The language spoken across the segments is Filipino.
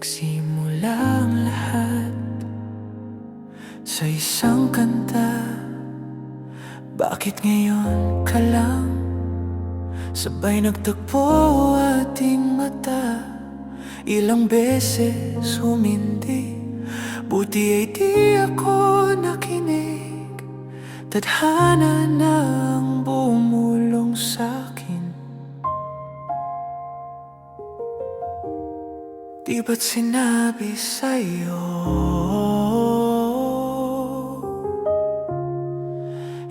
Nagsimula ang lahat sa isang kanta. Bakit ngayon ka lang sabay nagtagpo ating mata? Ilang beses humindi, buti ay di ako nakinig. Tadhana na ang bumulong sa'kin. Di ba't sinabi sa'yo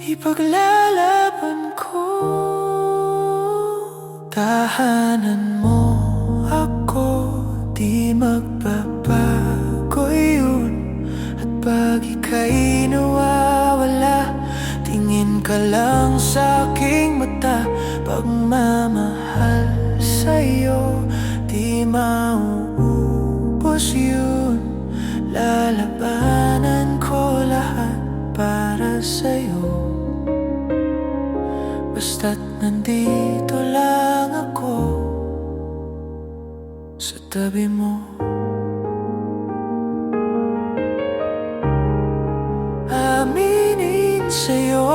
ipaglalaban ko? Tahanan mo ako, di magbabago yun. At pag ika'y nawawala, tingin ka lang sa'king mata. Pagmamahal sa'yo, di mauubos yun. Lalabanan ko lahat para sa'yo. Basta't nandito lang ako sa tabi mo. Aminin sa'yo,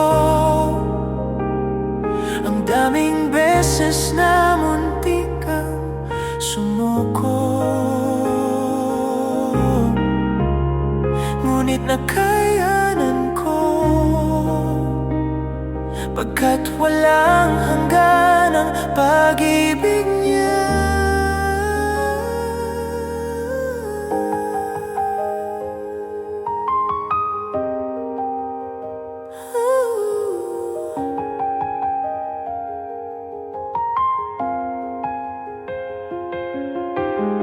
ang daming beses na muntik kang sumuko, ngunit nakayanan ko, pagkat walang hanggan ang pag-ibig niya.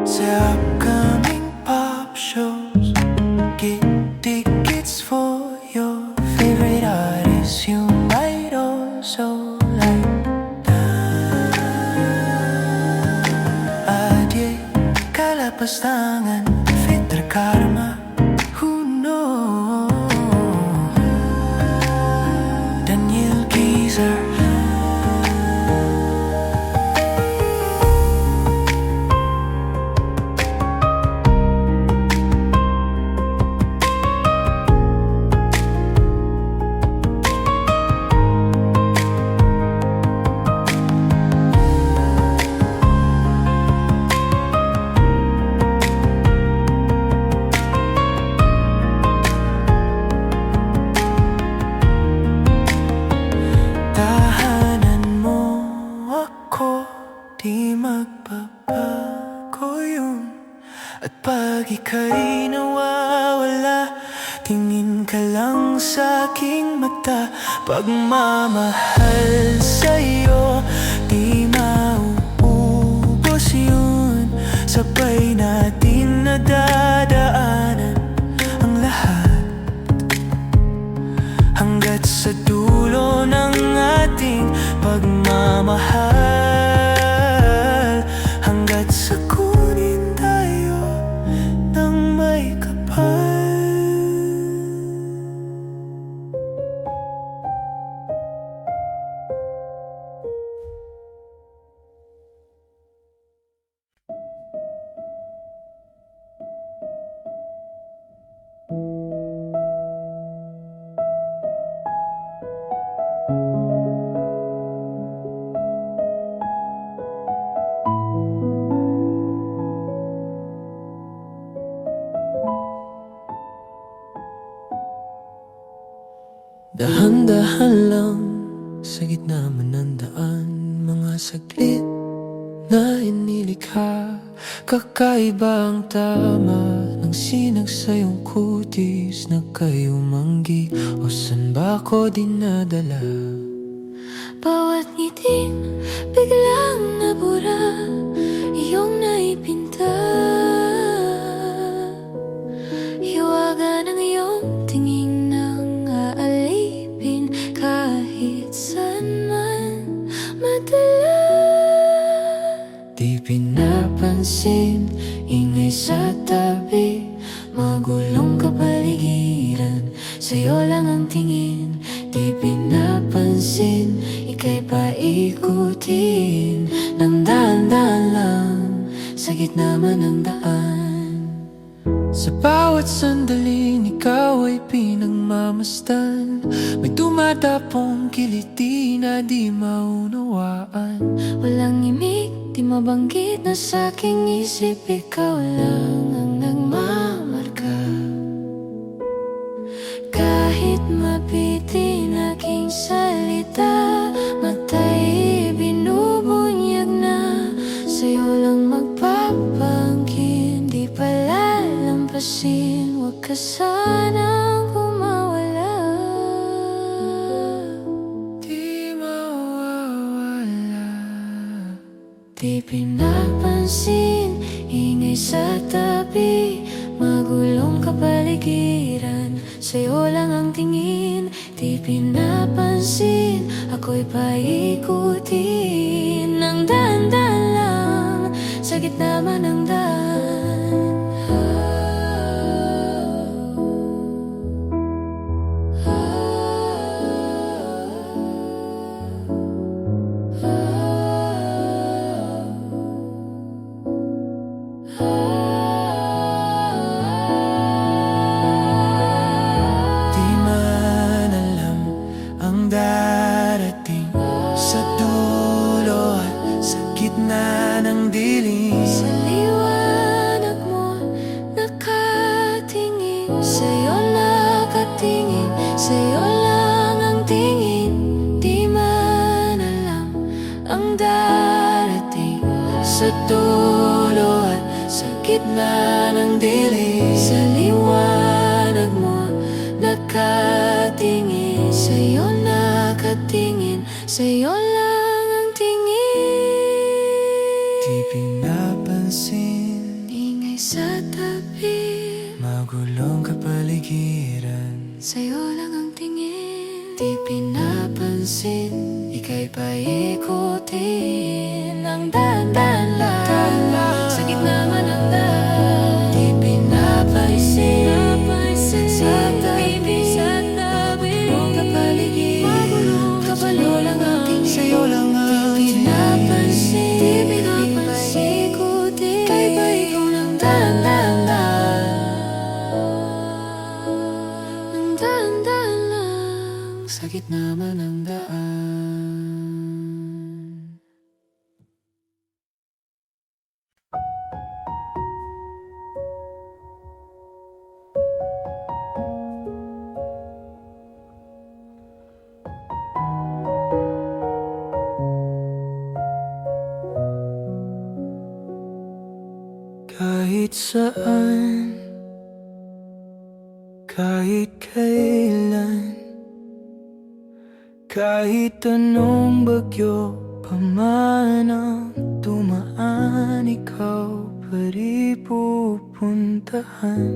Sa upcoming pop shows, get tickets for your favorite artists you might also like. Adye, kalapastangan, Fitra Karma, who knows? Daniel Geezer. Di magbabago yun. At pag ika'y nawawala, tingin ka lang sa'king mata. Pagmamahal sa'yo, di mauubos yun. Sabay natin nadadaanan ang lahat, hanggat sa dulo ng ating pagmamahal. Sa kunin tayo ng may kapal. Dahan-dahan lang sa gitna man ng daan, mga saglit na inilikha. Kakaiba ang tama ng sinag sa iyong kutis na kayo manggi. O san ba ko dinadala? Bawat ngiting biglang nabura, iyong naipinta. Hiwaga ng iyong tingin nang aalipin, kahit saan man madala. Di pinapansin, ingay sa tabi, magulong kapaligiran, sa'yo lang ang tingin. Di pinapansin, ika'y paikutin ng dahan-dahan lang sa gitna man ng daan. Sa bawat sandaling ikaw ay pinagmamasdan. May dumadapong kiliti na di maunawaan. Walang imig, di mabanggit na sa aking isip. Ikaw lang ang nagmamarka. Kahit mabitin aking salita, mata'y binubunyag na. Sa'yo lang magpapangkin, di palalampasin. Huwag ka sanang kumawala. Di mawawala. Di pinapansin, ingay sa tabi, magulong kapaligiran. Sa'yo lang ang tingin, di pinapansin. Ako'y paikutin ng dahan-dahan lang, sa gitna man ng daan. Di man alam ang darating sa dulo at sa gitna ng dilim. Sa liwanag mo nakatingin, sa'yo nakatingin, sa'yo lang ang tingin. Di man alam ang darating sa dulo at sa gitna ng dilim. Sa liwanag mo nakatingin, sa'yo nakatingin, sa'yo lang ang tingin. Di pinapansin, Ingay sa tabi, magulong kapaligiran. sa'yo lang ang tingin. Di pinapansin, ika'y paikutin ng dahan-dahan lang, sa gitna man ng daan. Di pinapansin, sa tabi, magulong kapaligiran. Sa'yo lang ang tingin. Sa'yo lang ang Di pinapansin, paikutin, ika'y paikot ng dahan-dahan lang, ng dahan-dahan lang, sa gitna man ng daan. Kahit saan, kahit kailan, kahit anong bagyo pa man ang dumaan, ikaw pa rin pupuntahan.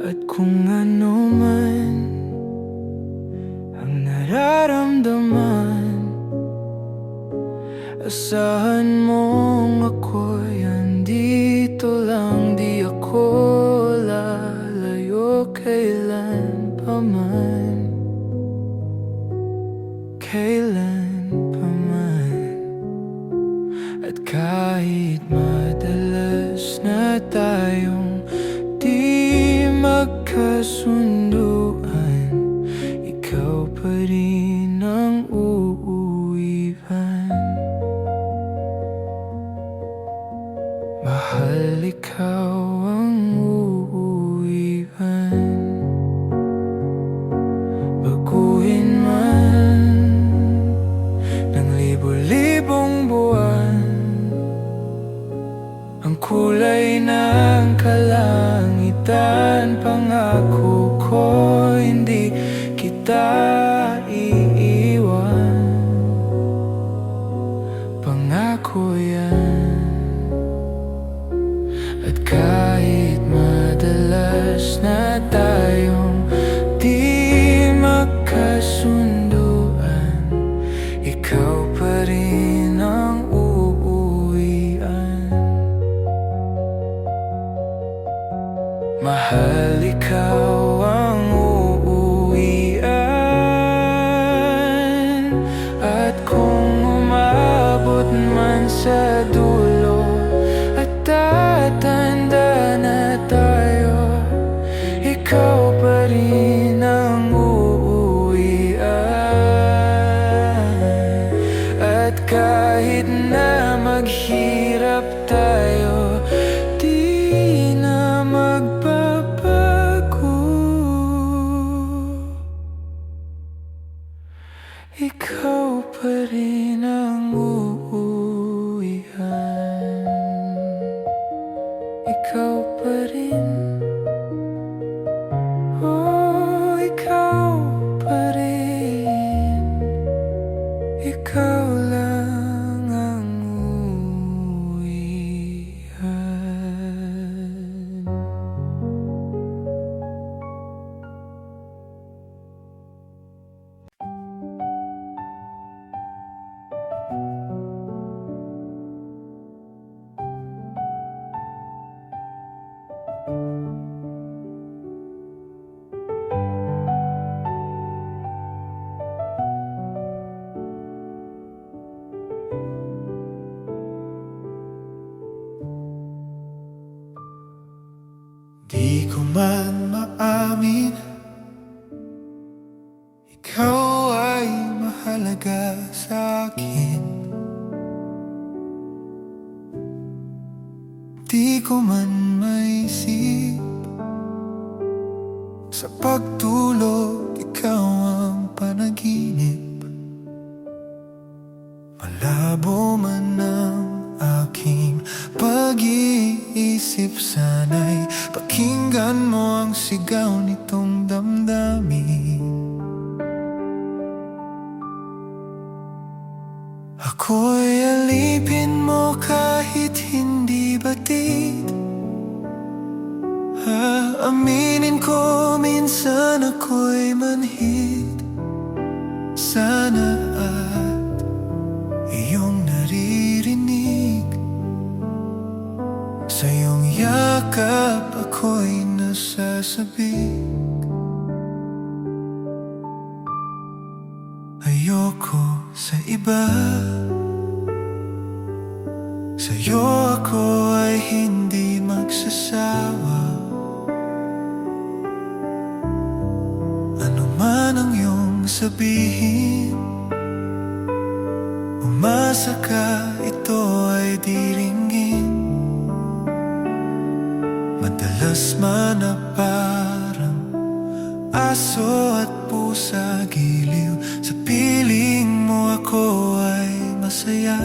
At kung ano man ang nararamdaman, asahan mong ako'y andito lang. Di ako lalayo kailan pa man, kailan pa man. At kahit madalas na tayong di magkasunduan, ikaw pa rin ang uuwihan. Mahal, ikaw ang uuwihan. Baguhin man ng libo-libong buwan ang kulay ng kalangitan, pangako ko hindi kita iiwan. Pangako yan. At kahit madalas na tayong di magkasunduan, ikaw pa rin ang uuwian. Mahal, ikaw ang uuwian. At kung umabot man ikaw pa rin. Oh, ikaw pa rin. Ikaw lang ang uwihan. Di ko man maamin, ikaw ay mahalaga sa akin. Di ko man maisip, sa pagtulog ikaw ang panaginip. Malabo man ang aking pag-iisip, sana'y pakinggan mo ang sigaw nitong damdamin. Ako'y alipin mo kahit hindi batid. Aaminin ko minsan ako'y manhid. Sana at iyong naririnig, sa iyong yakap ako'y nasasabik. Ayoko sa iba, sa'yo ako ay hindi magsasawa. Ano man ang iyong sabihin, umasa ka, ito ay diringgin. Madalas man na parang aso at pusa, giliw sa piling mo ako ay masaya.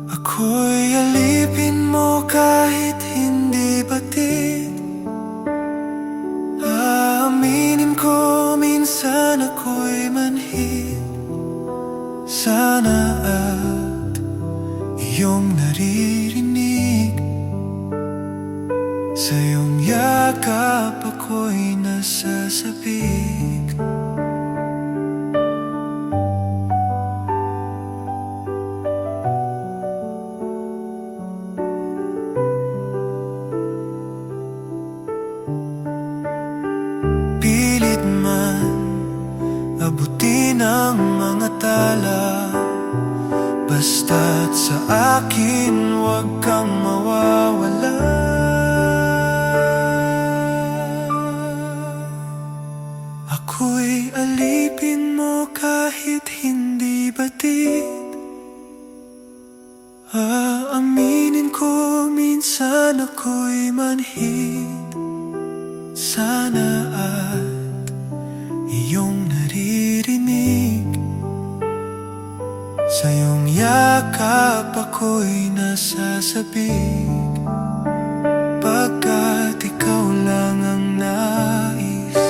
Ako'y alipin mo kahit hindi batid. Aaminin ko minsan ako'y manhid. Sana at iyong naririnig, sa iyong yakap ako'y nasasabik. Pilit man abutin ang mga tala, basta't sa akin huwag kang mawawala. Ako'y alipin mo kahit hindi batid. Aaminin ko minsan ako'y manhid. Sana at iyong naririnig, sa iyong yakap ako'y nasasabik. Pagkat ikaw lang ang nais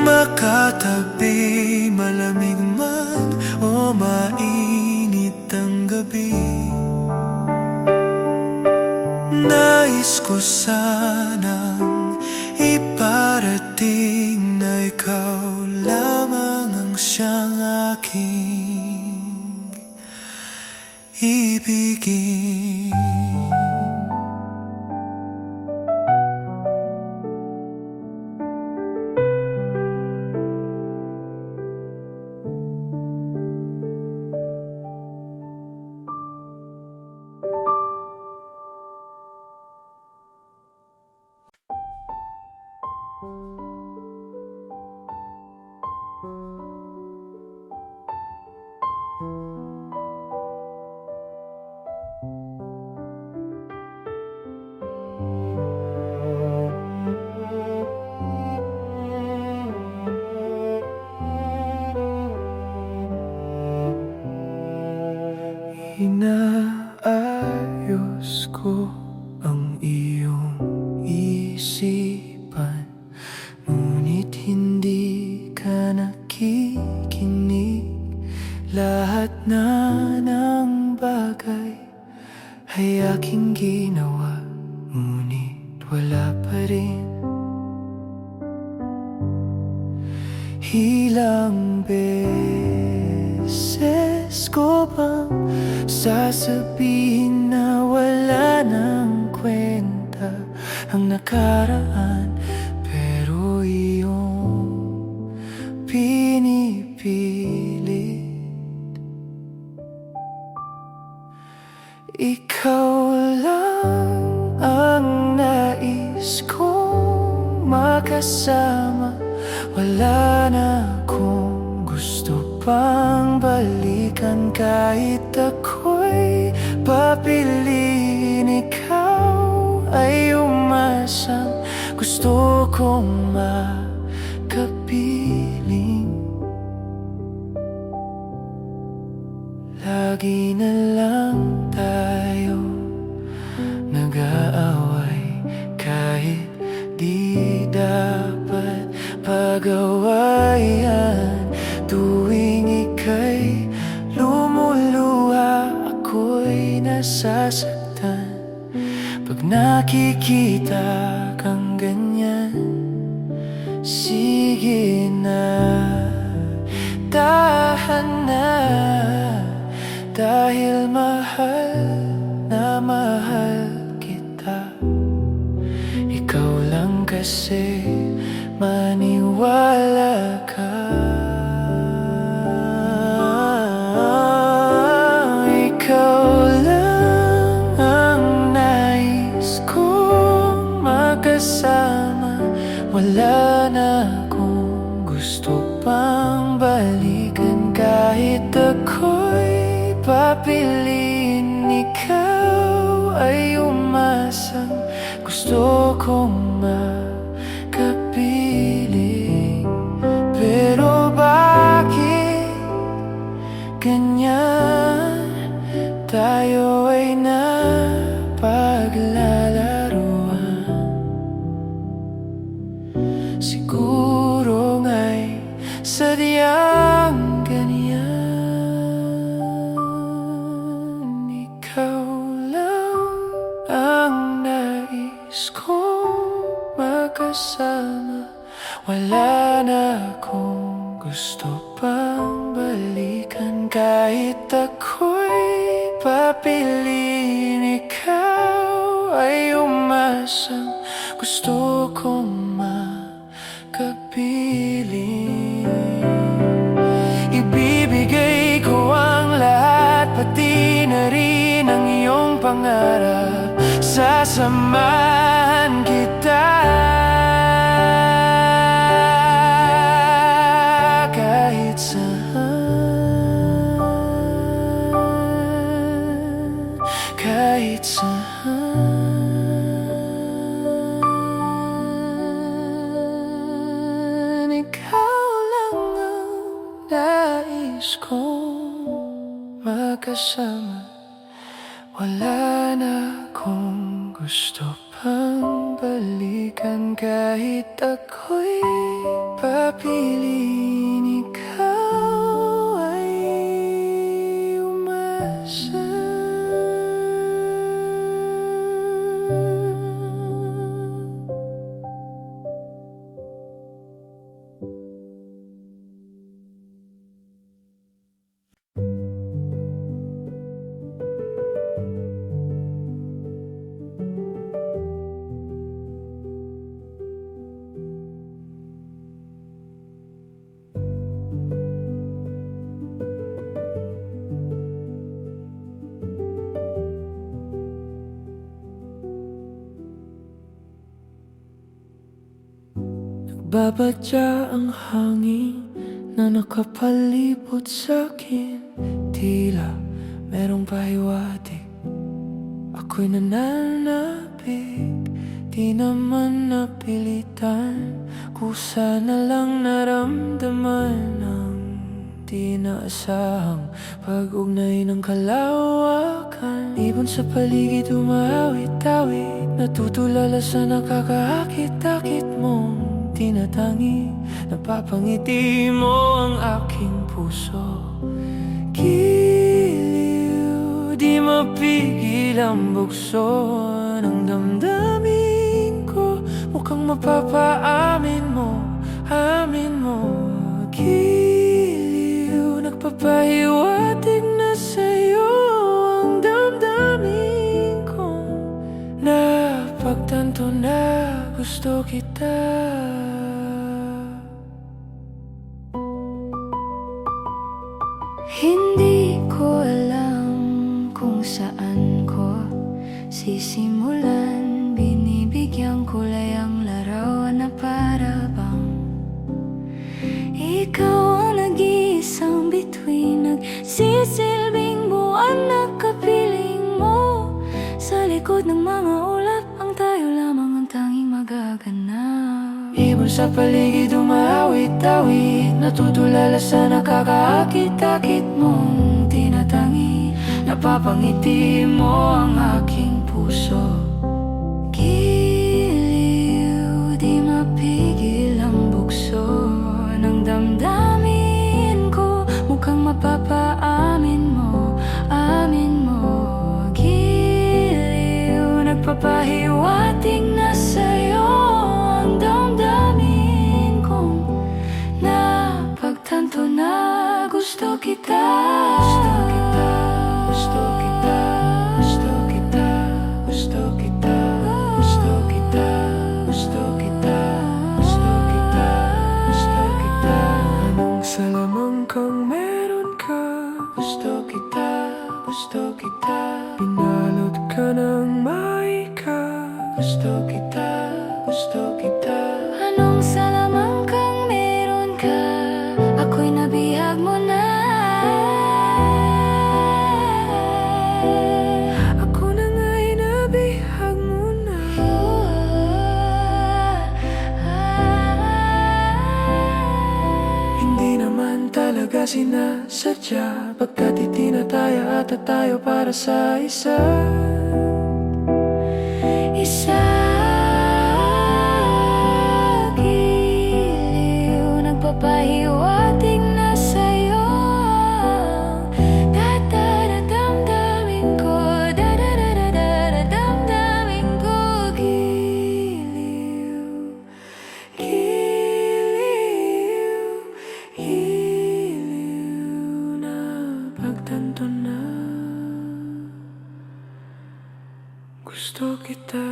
makatabi, malamig man o mainit ang gabi. Nais ko sanang iparating na ikaw lamang ang siyang aking ibigin. Inaayos ko ang iyong isipan, ngunit hindi ka nakikinig. Lahat na ng bagay ay aking ginawa, ngunit wala pa rin. Ilang beses ko bang sasabihin na wala nang kwenta ang nakaraan, pero iyong pinipilit. Ikaw lang ang nais kong makasama. Wala na akong gusto pang balikan, kahit ako'y papiliin. Ikaw ay umasang gusto kong makapiling. Lagi na lang tayo nag-aaway, kahit di dapat pag-awayan. Tuwing ika'y lumuluha, ako'y nasasaktan. Pag nakikita kang ganyan, sige na, tahan na. Dahil mahal na mahal kita. Ikaw lang kasi, maniwala ka. Ikaw lang ang nais kong makasama. Wala na akong gusto pang balikan, kahit ako'y papiliin. Ikaw ay umasang gusto kong makapiling. Pero bakit ganyan? Tayo ay napaglalaruan. Siguro nga'y sadyang ganyan. Ikaw lang ang nais kong makasama. Wala na akong gusto pang balikan, kahit ako'y papiliin. Ikaw ay umasang gusto kong makapiling. Ibibigay ko ang lahat, pati na rin ang iyong pangarap. Sasamahan kita kahit saan, kahit saan. Ikaw lang ang nais kong makasama. Wala na akong gusto pang balikan, kahit ako'y papiliin. Ikaw ay umasa. Babadya ang hangin na nakapalibot sa'kin. Tila merong pahiwatig, ako'y nananabik. Di naman napilitan, kusa na lang naramdaman ang di inaasahang pag-ugnay ng kalawakan. Ibon sa paligid umawit-awit, natutulala sa nakakaakit-akit mong tinatangi. Napapangiti mo ang aking puso. Giliw, di mapigil ang bukso ng damdamin ko. Mukhang mapapaamin mo, amin mo. Giliw, nagpapahiwatig na sa'yo ang damdamin kong napagtanto na gusto kita. Hindi ko alam kung saan ko sisimulan. Binibigyang kulay ang larawan na para bang ikaw ang nag-iisang bituin, nagsisilbing buwan na kapiling mo. Sa likod ng mga ulap, ang tayo lamang ang tanging magaganap. Ibon sa paligid umawit-awit, natutulala sa nakakaakit-akit mong tinatangi. Napapangiti mo ang aking puso. Giliw, di mapigil ang bukso ng damdamin ko. Mukhang mapapaamin mo, amin mo. Giliw, nagpapahiwatig na sa'yo ang damdamin kong napagtanto na gusto kita. Gusto kita, gusto kita, gusto kita, gusto kita, gusto kita, gusto kita, gusto kita. Anong salamang kang meron ka? Gusto kita, gusto kita. Pinalot ka ng maika. Gusto kita, gusto kita. Anong salamang kang meron ka? Ako'y nabihag mo na. Ako na nga'y nabihag mo na. Hindi naman talaga sinasadya, pagkat itinataya at tayo para sa Isa giliw, nagpapahiwatig na sa'yo ang damdamin ko, damdamin ko. giliw, giliw, giliw na pagtanto na gusto kita.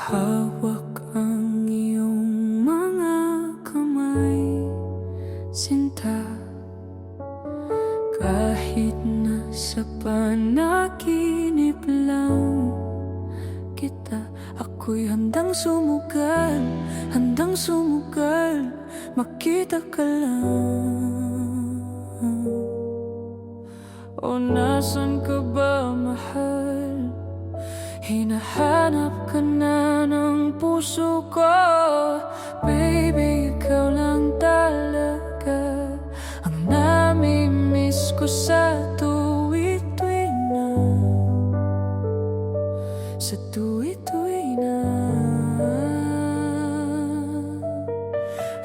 Hawak ang iyong mga kamay, sinta. Kahit nasa panaginip lang kita, ako'y handang sumugal, makita ka lang. O nasan ka ba, mahal? Hinahanap ka na ng puso ko. Baby, ikaw lang talaga ang nami-miss ko sa tuwi-tuwi na. Sa tuwi-tuwi na.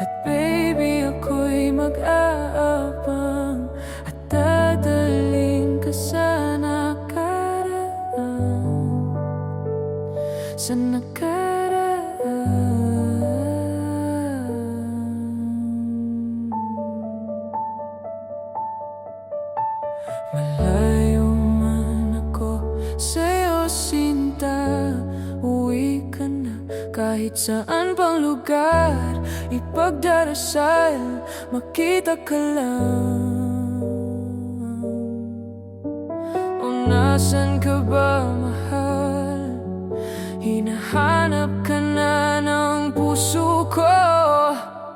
At baby, ako'y mag-aabang at dadaling ka sa nakaraan. Sa nakaraan. Malayo man ako sa'yo, sinta, uwi ka na. Kahit Kahit saan pang lugar, ipagdarasal, makita ka lang. O nasan ka ba, mahal? Hinahanap ka na ng puso ko.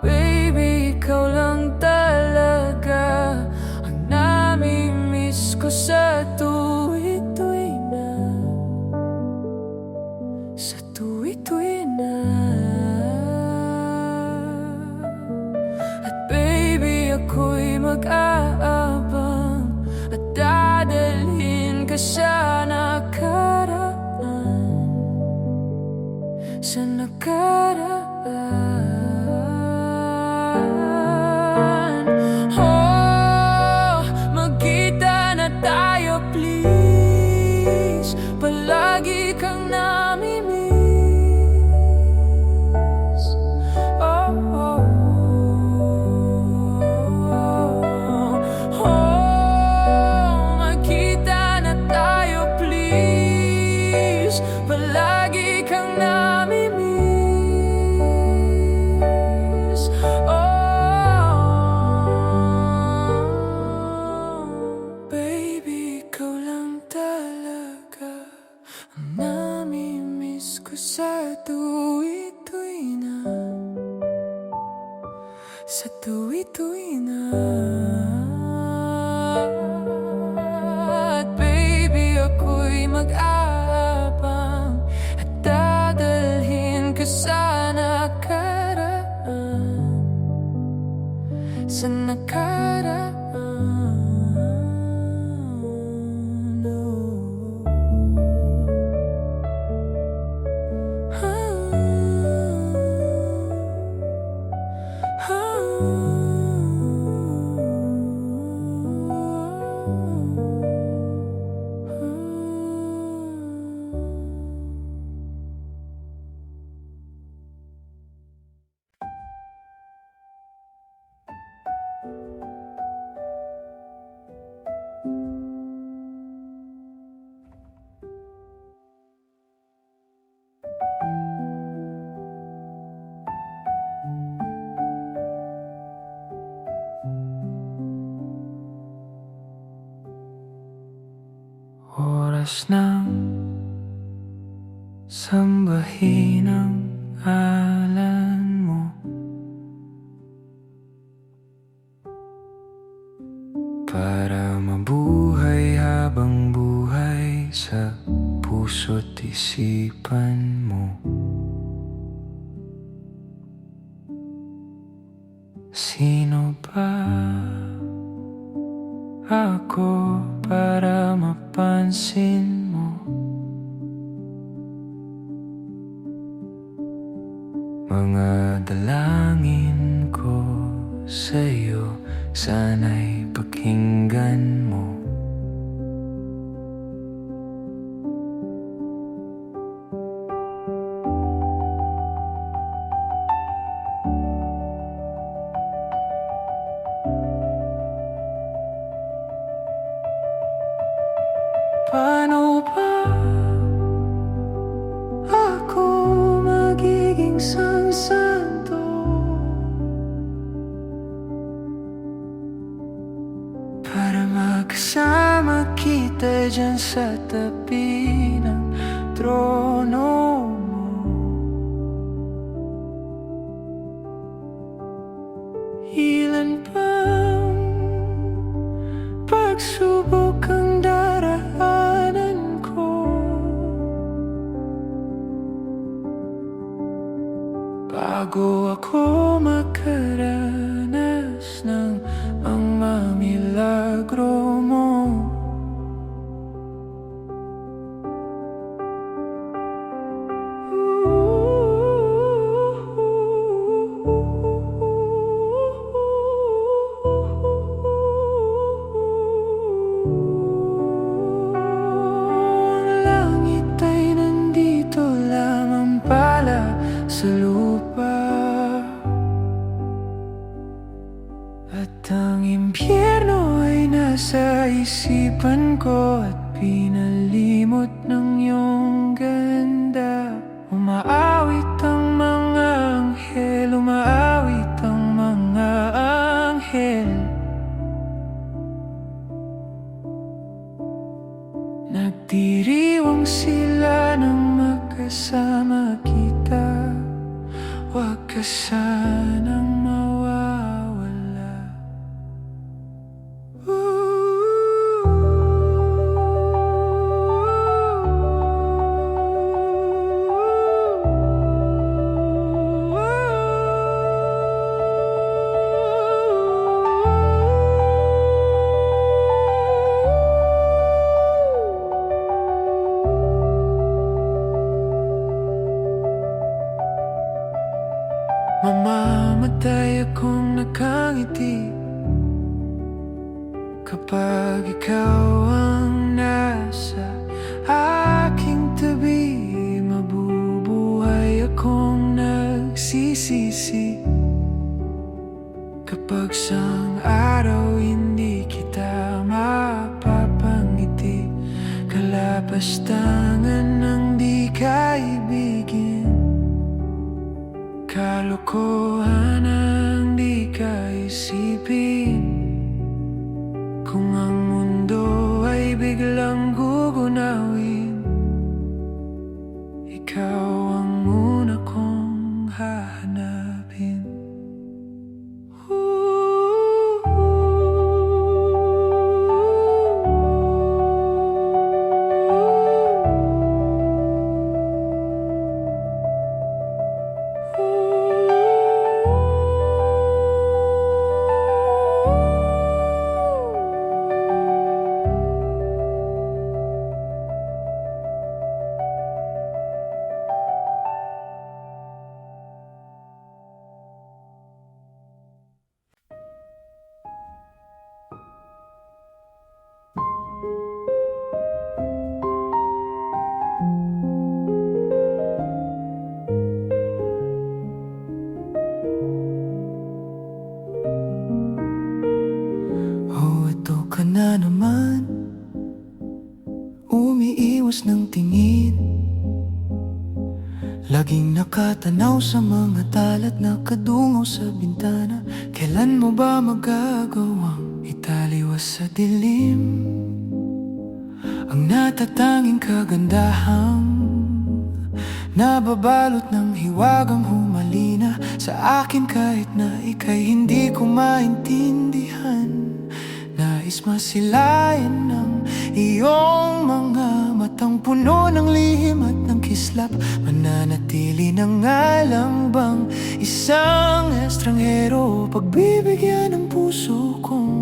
Baby, ikaw lang talaga ang nami-miss ko sa tuwi-tuwi na. Sa tuwi-tuwi na. At baby, ako'y mag-aabang at dadalhin ka sa nakaraan. Sa nakaraan. Oh, magkita na tayo please. Palagi kang nami-miss. Oh, oh, oh, magkita na tayo please. Palagi kang nami-miss. Oh, baby, ikaw lang talaga ang nami-miss ko sa tuwi-tuwi na. Sa tuwi-tuwi na. At baby, ako'y mag-aabang at dadalhin ka sa nakaraan. Sa nakaraan. Oras ng sambahin ang ngalan mo. Para mabuhay habang buhay sa puso't isipan mo. Sino ba ako para mapansin mo? Mga dalangin ko sa'yo, sana'y pakinggan mo. Paano ba ako magiging santo para magkasama kita dyan sa tabi ng trono mo? Ilan bang pagsubok ang daraanan ko bago ako makaranas ng mga milagro mo? Sa lupa at ang impyerno ay nasa isipan ko at pinalimot ng iyong ganda. Umaawit ang umaawit ang mga anghel. Nagdiriwang sila nang magkasama kita. Huwag ka sanang mawawala. Mamamatay akong nakangiti kapag ikaw ang nasa aking tabi. Mabubuhay akong nagsisisi kapag sang araw hindi kita mapapangiti. Kalapastangan ng di kaibigin, kalokohan ang di kaisipin. Kung ang mundo ay biglang gugunawin, ikaw ang una kong hahanapin. Ka na naman, umiiwas ng tingin, laging nakatanaw sa mga talat na kadungaw sa bintana. Kailan mo ba magagawang italiwas sa dilim ang natatanging kagandahang nababalot ng hiwagang humalina sa akin kahit na ika'y hindi ko maintindihan? Nais masilayan ng iyong mga matang puno ng lihim at ng kislap. Mananatili na nga lang bang isang estranghero pagbibigyan ng puso kong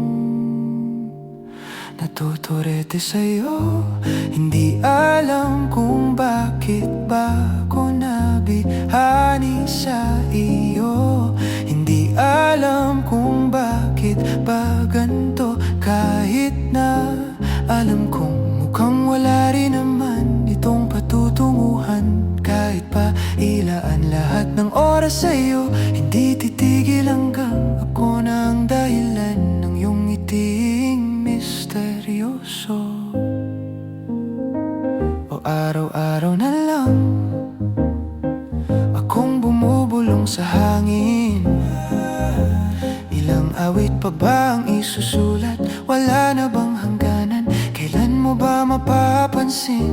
natuturete sa'yo? Hindi alam kung bakit ba ko nabihani sa iyo. Hindi alam kung bakit ba ganito, kahit na alam kong mukhang wala rin naman itong patutunguhan. Kahit pa ilaan lahat ng oras sa'yo, hindi titigil hanggang ako na ang dahilan ng iyong ngiting misteryoso. O araw-araw na lang akong bumubulong sa hangin. Ilang awit pa ba ang isusulat? Wala na bang hangganan? Kailan mo ba mapapansin?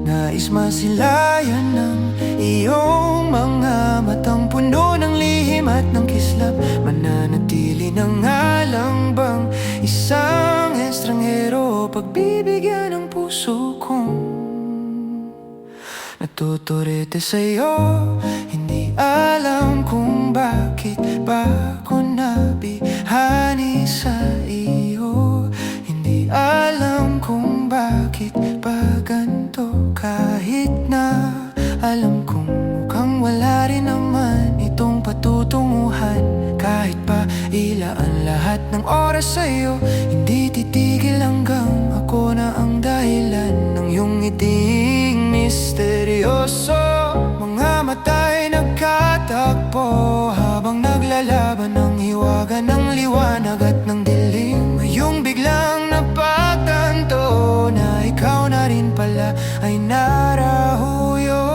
Nais masilayan ng iyong mga matang puno ng lihim at ng kislap. Mananatili na nga lang bang isang estranghero pagbibigyan ng puso kong natuturete sa'yo? Hindi alam kung bakit ba ko nabihani sa iyo. Hindi alam kung bakit ba ganito, kahit na alam kong mukhang wala rin naman itong patutunguhan. Kahit pa ilaan lahat ng oras sa'yo, hindi titigil hanggang ako na ang dahilan ng iyong ngiting misteryoso. Mga mata'y nagkatakbo habang naglalaban ng hiwaga ng liwanag at ng dilim. Ngayong biglang napagtanto na ikaw na rin pala ay narahuyo.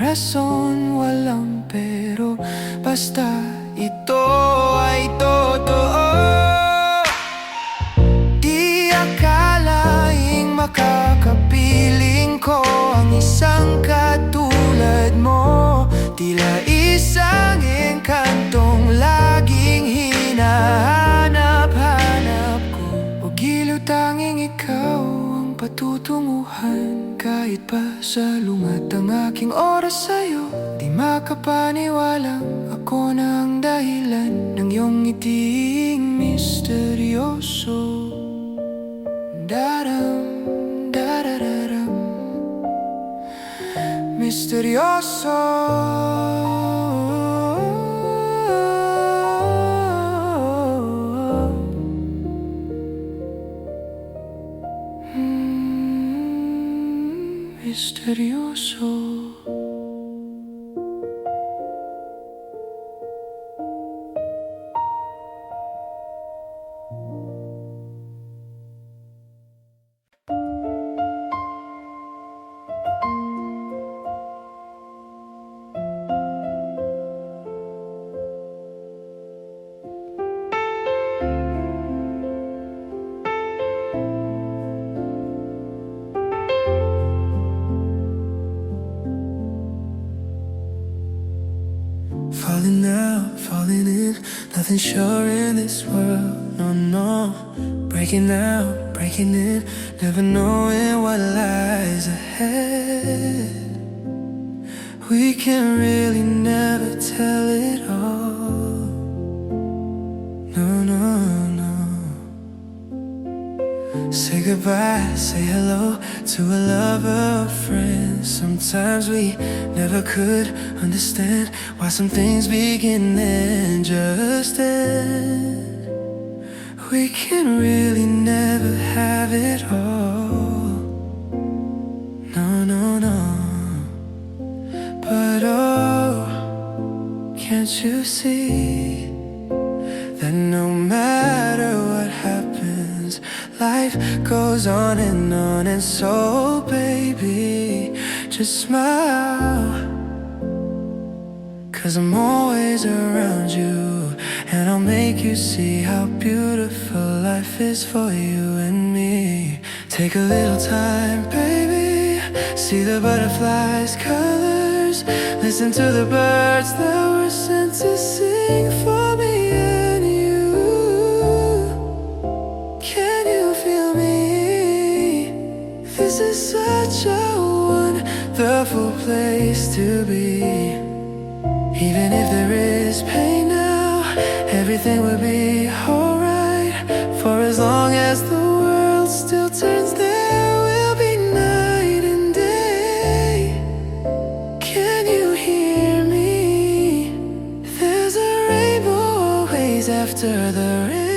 rason, walang pero, basta ito ay totoo. Di akalaing makakapiling ko ang isang katulad mo. Tila isang engkantong laging hinahanap-hanap ko. O giliw tanging ikaw ang patutunguhan. Kahit pa salungat ang aking oras sa'yo, di makapaniwalang ako na ang dahilan ng iyong ngiting misteryoso. Daram, darararam, misteryoso. Misteryoso. Falling out, falling in, nothing sure in this world, no, no. Breaking out, breaking in, never knowing what lies ahead. We can really never tell it all, no, no, no. Say goodbye, say hello to a lover or friend. Sometimes we never could understand why some things begin and just end. We can really never have it all, no, no, no. But oh, can't you see that no matter what happens, life goes on, and so baby, just smile, 'cause I'm always around you, and I'll make you see how beautiful life is for you and me. Take a little time, baby, see the butterflies' colors, listen to the birds that were sent to sing for me and you. Can you feel me? This is such a wonderful place to be. Even if there is pain now, everything will be alright. For as long as the world still turns, there will be night and day. Can you hear me? There's a rainbow always after the rain.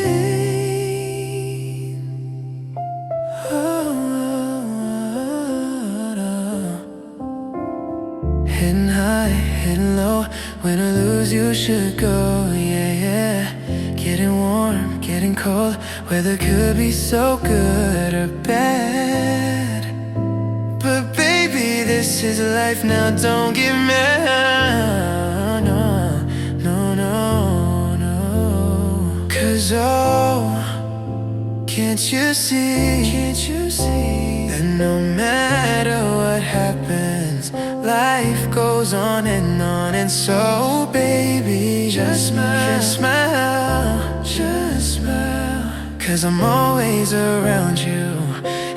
Hitting high, hitting low, when I lose you should go, yeah, yeah. Getting warm, getting cold, weather could be so good or bad. But baby, this is life now, don't get mad, no, no, no, no. 'Cause oh, can't you see that no matter what happens, life goes on, and so baby, just smile, just smile, just smile. 'Cause I'm always around you,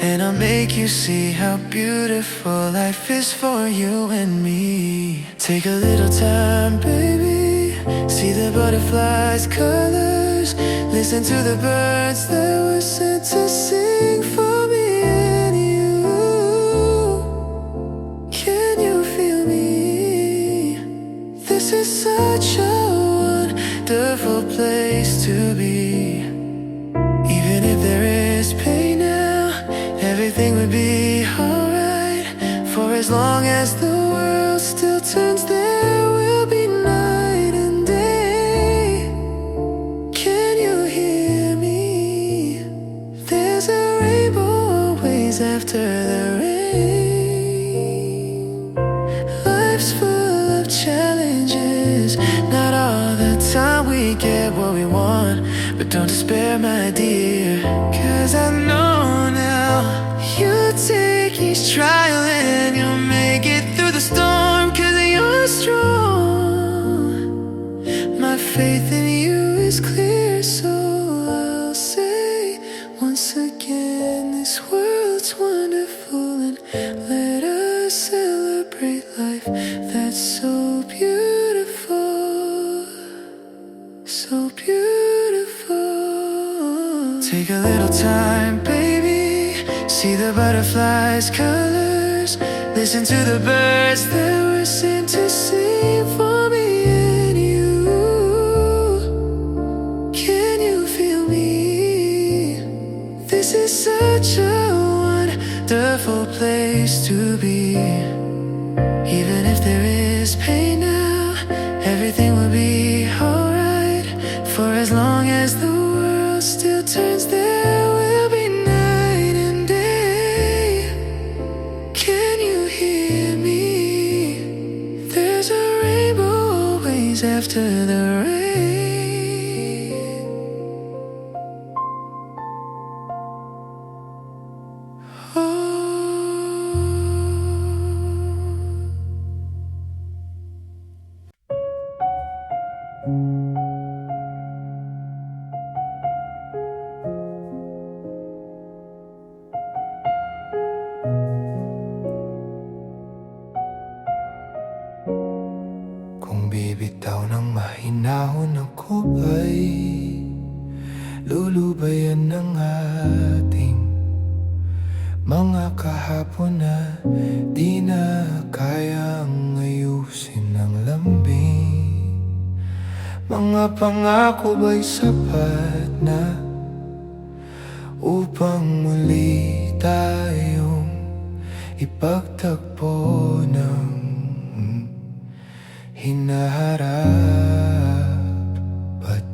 and I'll make you see how beautiful life is for you and me. Take a little time, baby, see the butterflies' colors, listen to the birds that were sent to sing for me and you. Can you feel me? This is such a wonderful place to be. Even if there is pain now, everything will be alright. For as long as the world still turns, there will be night and day. Can you hear me? There's a rainbow always after the rain. Life's full spare, my dear. 'Cause I know now you take each trial and you'll make it through the storm. 'Cause you're strong. My faith in you is clear, so I'll say once again, this world's wonderful, and let us celebrate life that's so beautiful, so beautiful. Take a little time, baby, see the butterflies' colors, listen to the birds that were sent to sing for me and you. Can you feel me? This is such a wonderful place to be. Even if there is pain now, everything will be alright. For as long as the world still turns, there will be night and day. Can you hear me? There's a rainbow always after the rain. Kung bibitaw ng mahinahon ako ay lulubayan ng ating mga kahapon na di na kayang ayusin ng lambing. Mga pangako ba'y sapat na upang muli tayong ipagtagpo ng hinaharap at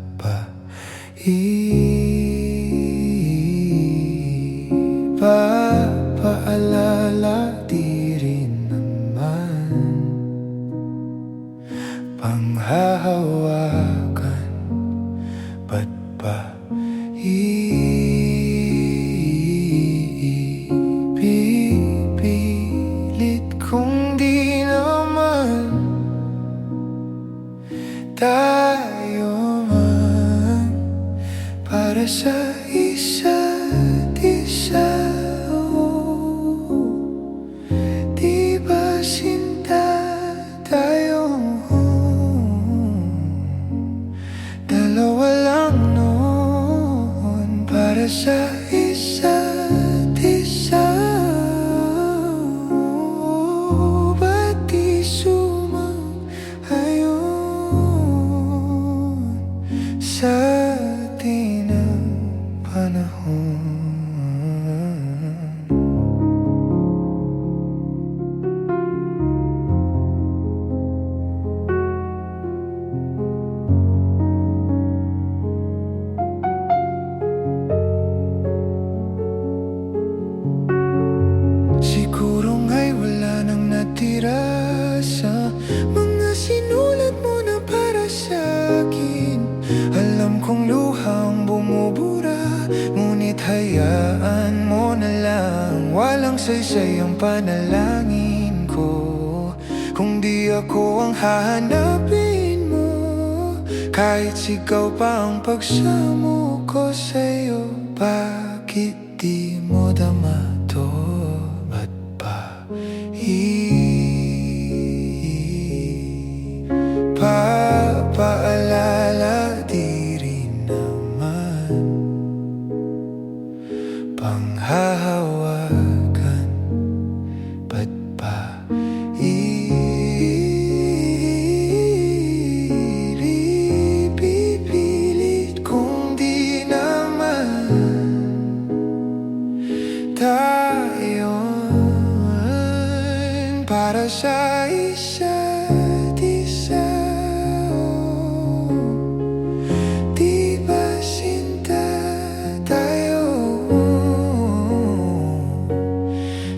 ipapaalala di rin naman panghahawakan, ba't pa ipipilit kung di naman tayo man para sa isa't isa. Di ba sinta tayong dalawa lang noon para sa isa't isa? Ba't di sa atin ang panahon? Siguro nga'y wala nang natira sa mga sinulat mo na para sa akin. Alam kong luhang bumubura, ngunit hayaan mo na lang. Walang saysay ang panalangin ko kung di ako ang hahanapin mo. Kahit sigaw pa ang pagsamo ko sa'yo, bakit di mo dama to? Ba't pa papaalala di rin naman panghahawakan, ba't pa ipipilit kung di naman tayo para sa isa't isa? Di ba sinta tayo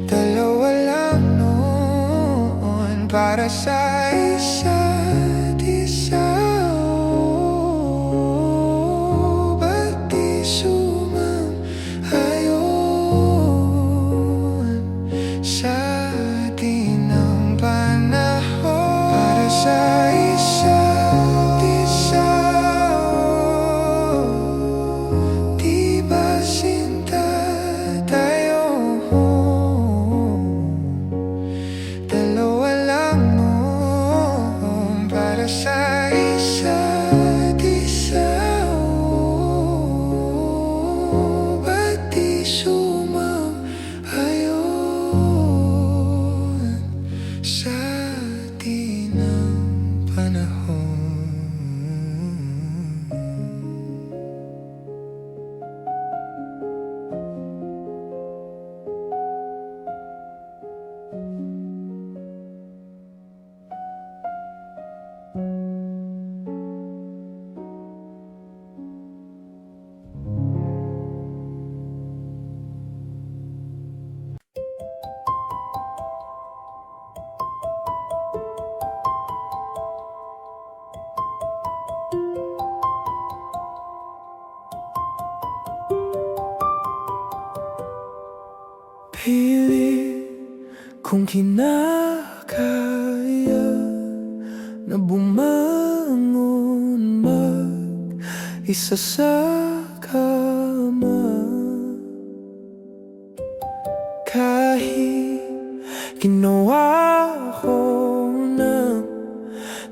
dalawa lang noon para sa isa't isa? Ba't di Pilit kung kinakaya na bumangon mag-isa sa kama. Kahit ginawa ko ng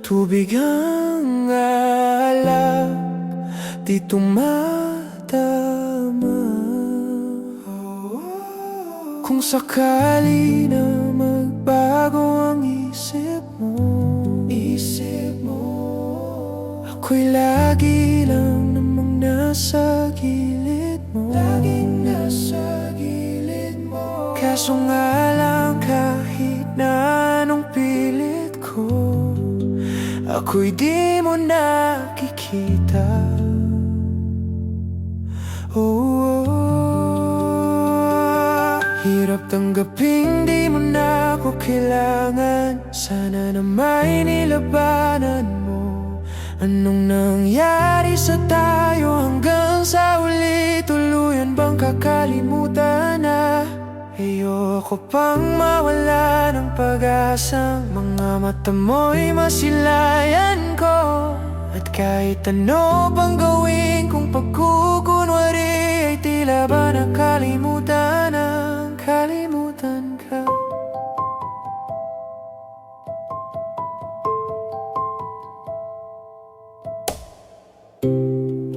tubig ang alak, di tumatama. Kung sakali na magbago ang isip mo, ako'y lagi lang namang nasa gilid mo. Laging nasa gilid mo. Kaso nga lang kahit na anong pilit ko, ako'y di mo nakikita. Hirap tanggapin di mo na ako kailangan. Sana na may nilabanan mo. Anong nangyari sa tayo hanggang sa uli? Tuluyan bang kakalimutan na? Ayoko pang mawala ng pag-asang mga mata mo'y masilayan ko. At kahit ano bang gawin kung pagkukunwari, ay tila ba nakalimutan ang kalimutan ka.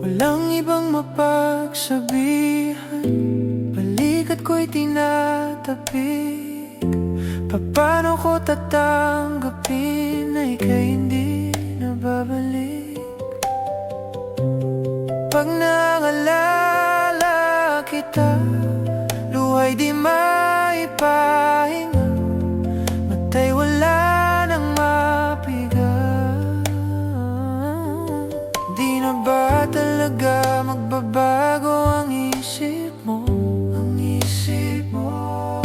Walang ibang mapagsabihan, balikat ko'y tinatapik. Paano ko tatanggapin na ika'y hindi nababalik? Pag naalala kita, luhay di maipahinga, matay wala nang mapiga. Di na ba talaga magbabago ang isip mo? Ang isip mo,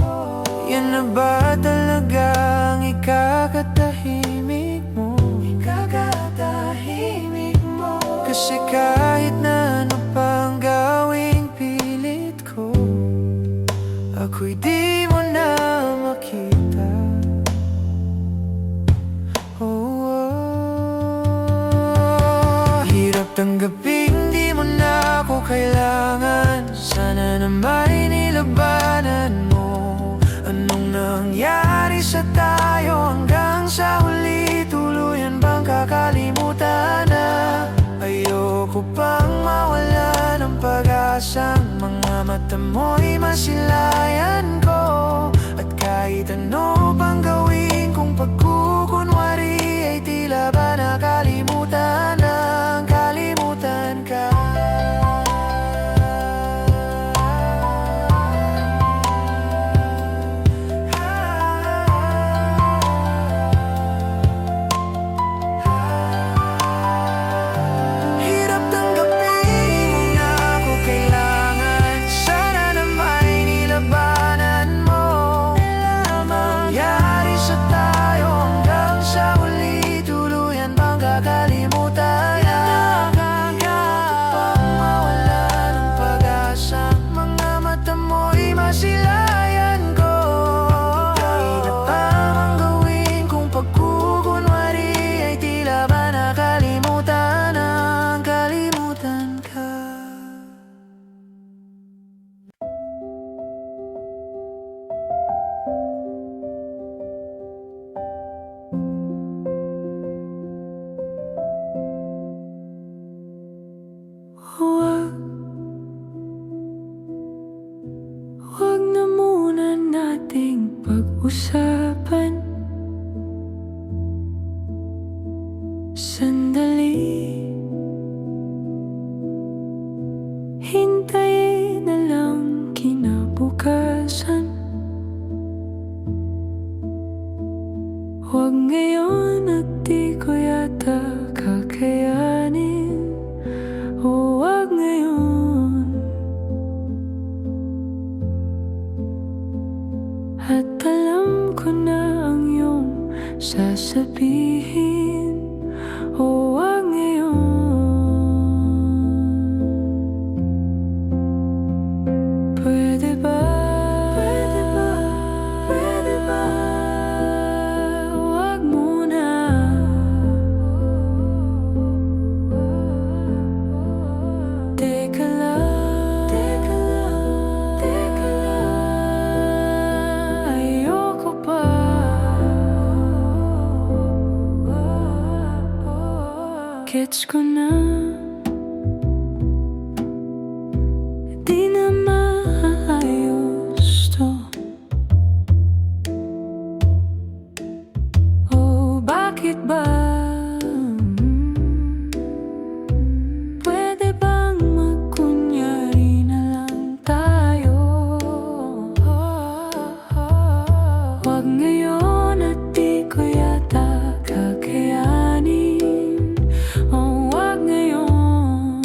yan na ba talaga ang ikakatahimik mo? Ikakatahimik mo. Kasi kahit na ano pang gawing pilit ko, ako'y di mo na makita. Hirap tanggapin di mo na ako kailangan. Sana na may nilabanan mo. Anong nangyari sa tayo hanggang sa huli? Tuluyan bang kakalimutan na? Ayoko pang mawala ng pag-asang mga mata mo'y masilayan ko. At kahit ano pang gawin kung pagkukunwari, ay tila ba nakalimutan ang kalimutan ka. Huwag na muna nating pag-usapan. Sandali, hintayin na lang kinabukasan. Huwag ngayon at di ko yata kakayanin. Huwag ngayon. At alam ko na ang iyong sasabihin. Huwag ngayon. Pwede ba gets ko na di na maayos to. Oh, bakit ba? Pwede bang magkunyari na lang tayo? Huwag ngayon at di ko yata kakayanin. Oh, huwag ngayon.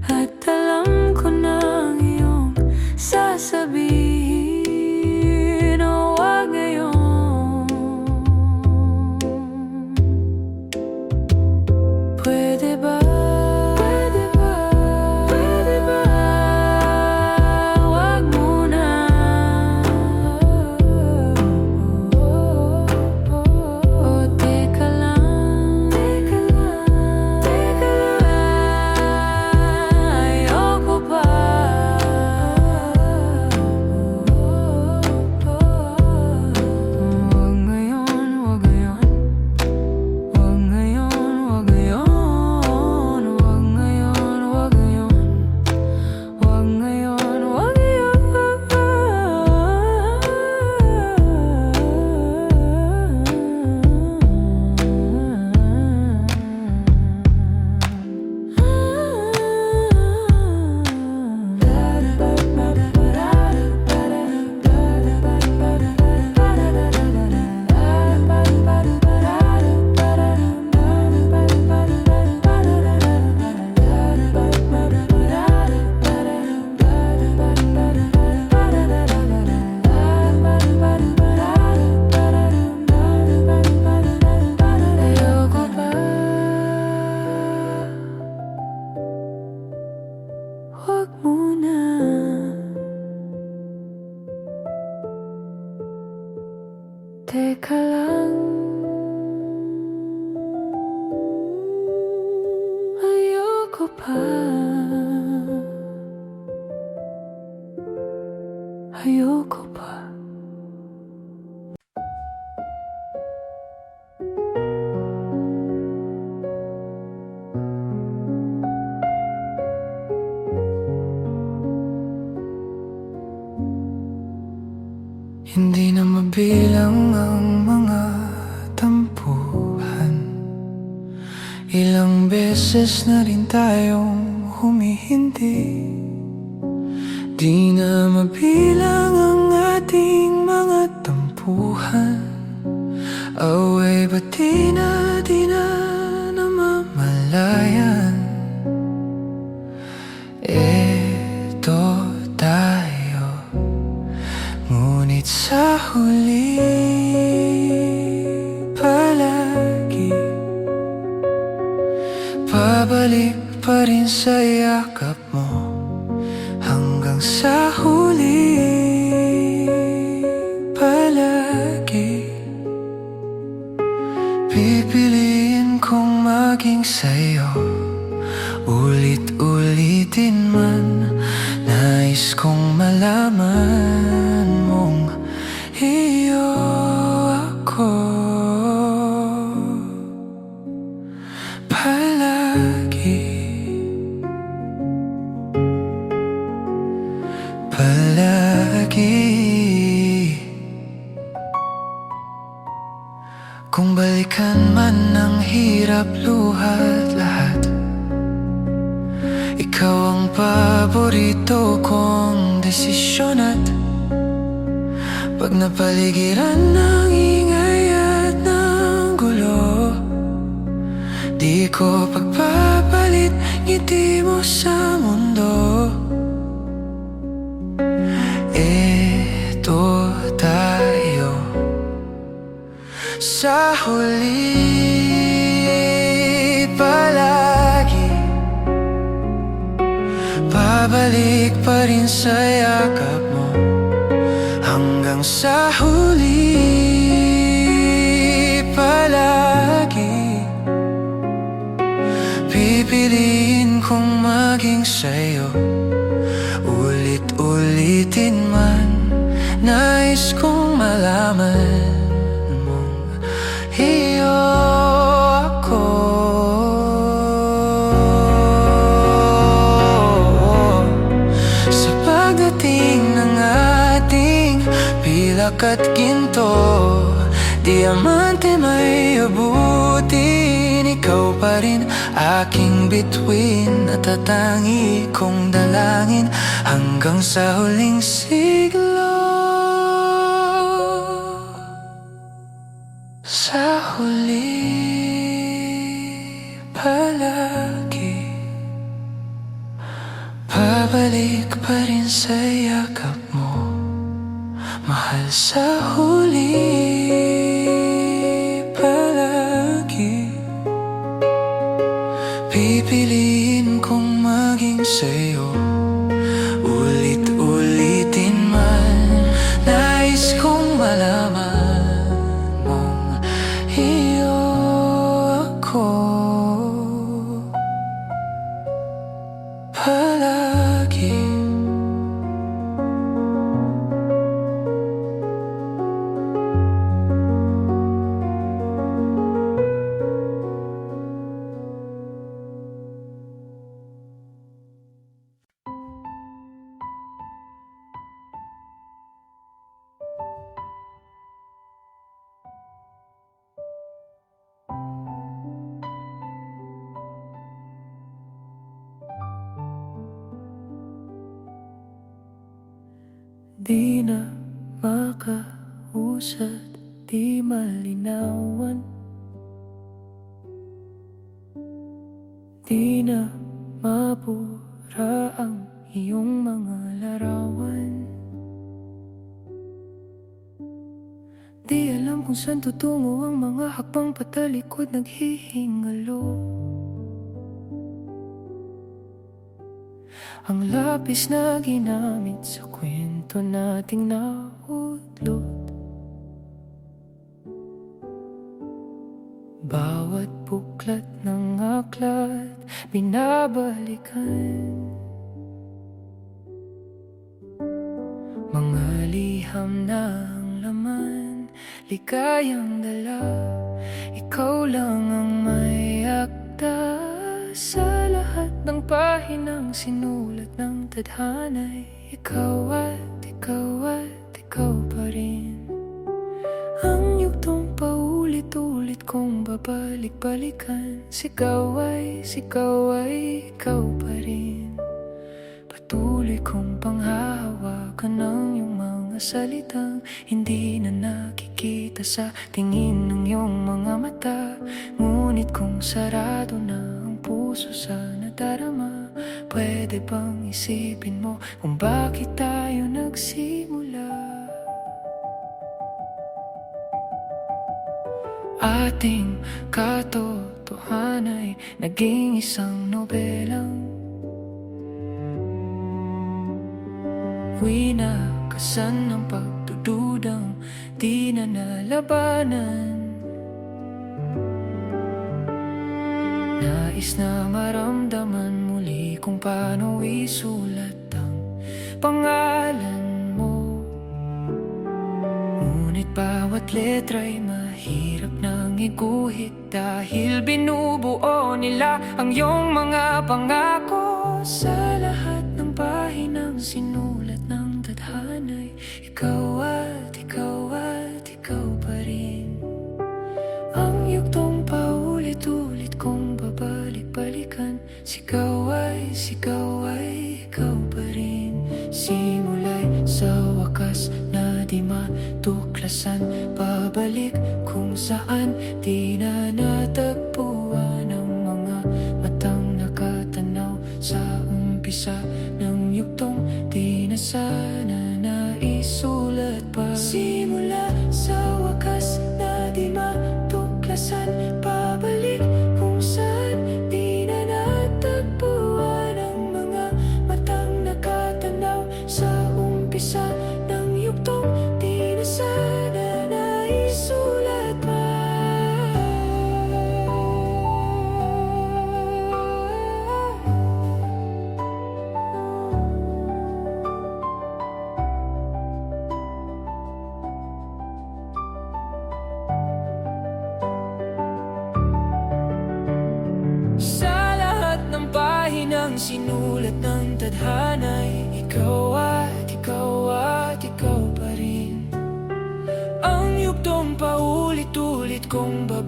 At alam ko na ang iyong sasabihin. Oh, huwag ngayon. Pwede ba? Pwede ba? Pwede ba? Huwag muna. Oh, teka lang. Teka lang. Teka lang. Ayoko pa. Huwag ngayon, huwag ngayon. Huwag ngayon, huwag ngayon. Huwag ngayon, huwag ngayon. Huwag ngayon, huwag ayoko pa. Huwag muna. Teka lang. Ayoko pa. Ayoko pa. Hindi na mabilang ang mga tampuhan. Ilang beses na rin tayong humihindi. Di na mabilang ang ating mga tampuhan. Away ba't di na namamalayan? Eto tayo, ngunit sa huli palagi pabalik pa rin sa yakap mo. Hanggang sa huli palagi pipiliin kong maging sa'yo. Ulit-ulitin man, nais kong malaman mong iyo ako palagi. Palagi. Kung balikan man ang hirap, luhat lahat, ikaw ang paborito kong desisyon. At pag napaligiran ng ingay at ng gulo, di ko pagpapalit ngiti mo sa mundo. Eto tayo sa huli palagi, pabalik pa rin sa yakap mo. Hanggang sa huli palagi pipiliin kong maging sa'yo. Ulit-ulitin man, nais kong malaman mong bulak at ginto, diamante may abutin. Ikaw pa rin aking bituin, natatangi kong dalangin hanggang sa huling siglo. Sa huli palagi, babalik pa rin sa yakap mo, mahal. Sa huli palagi, pipiliin kong maging sa'yo. Ulit-ulitin man, nais kong malaman mong iyo ako palagi. Di na makausad, di malinawan, di na mapura ang iyong mga larawan. Di alam kung saan tutungo ang mga hakbang patalikod, naghihingalo. Ang lapis na ginamit sa kwento nating nautlot, bawat buklat ng aklat binabalikan. Mga liham na ang laman, ligayang dala, ikaw lang ang may akda. Sa lahat ng pahinang sinulat ng tadhana'y ikaw at ikaw at ikaw pa rin. Ang yugtong paulit-ulit kong babalik-balikan, sigaw ay ikaw pa rin. Patuloy kong panghahawakan ng iyong mga salitang hindi na nakikita sa tingin ng iyong mga mata. Ngunit kung sarado na ang puso sa nadarama, pwede bang isipin mo kung bakit tayo nagsimula? Ating katotohanan ay naging isang nobelang winakasan ng pagdududang di na nalabanan. Nais na maramdaman muli kung paano isulat ang pangalan mo. Ngunit bawat letra'y mahirap nang iguhit, dahil binubuo nila ang iyong mga pangako. Sa lahat ng pahinang sinulat ng tadhana'y ikaw at ikaw at ikaw pa rin. Ang yugtong paulit-ulit kong babalik-balikan, sigaw ay ikaw pa rin. Simula'y sa wakas na di matuklasan, pabalik kung saan di na natagpuan ang mga matang nakatanaw sa umpisa ng yugtong di na sana naisulat pa. Simula sa wakas na di matuklasan, pabalik kung saan di na natagpuan ang mga matang nakatanaw sa umpisa ng yugtong di na sana naisulat pa. Sa lahat ng pahinang sinulat ng tadhana'y ikaw at ikaw at ikaw pa rin.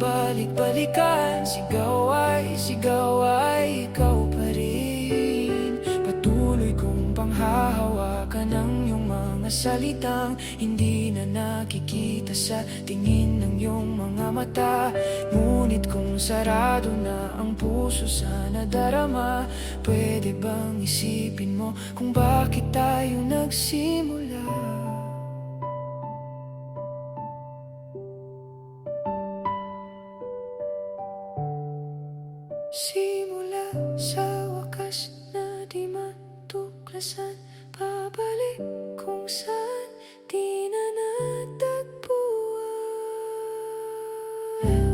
pabalik-balikan. Sigaw ay ikaw pa rin. Patuloy kong panghahawakan ng iyong mga salitang hindi na nakikita sa tingin ng iyong mga mata. Ngunit kung sarado na ang puso sa nadarama, pwede bang isipin mo kung bakit tayo nagsimula? Simula sa wakas na di matuklasan, pabalik kung saan di na natagpuan.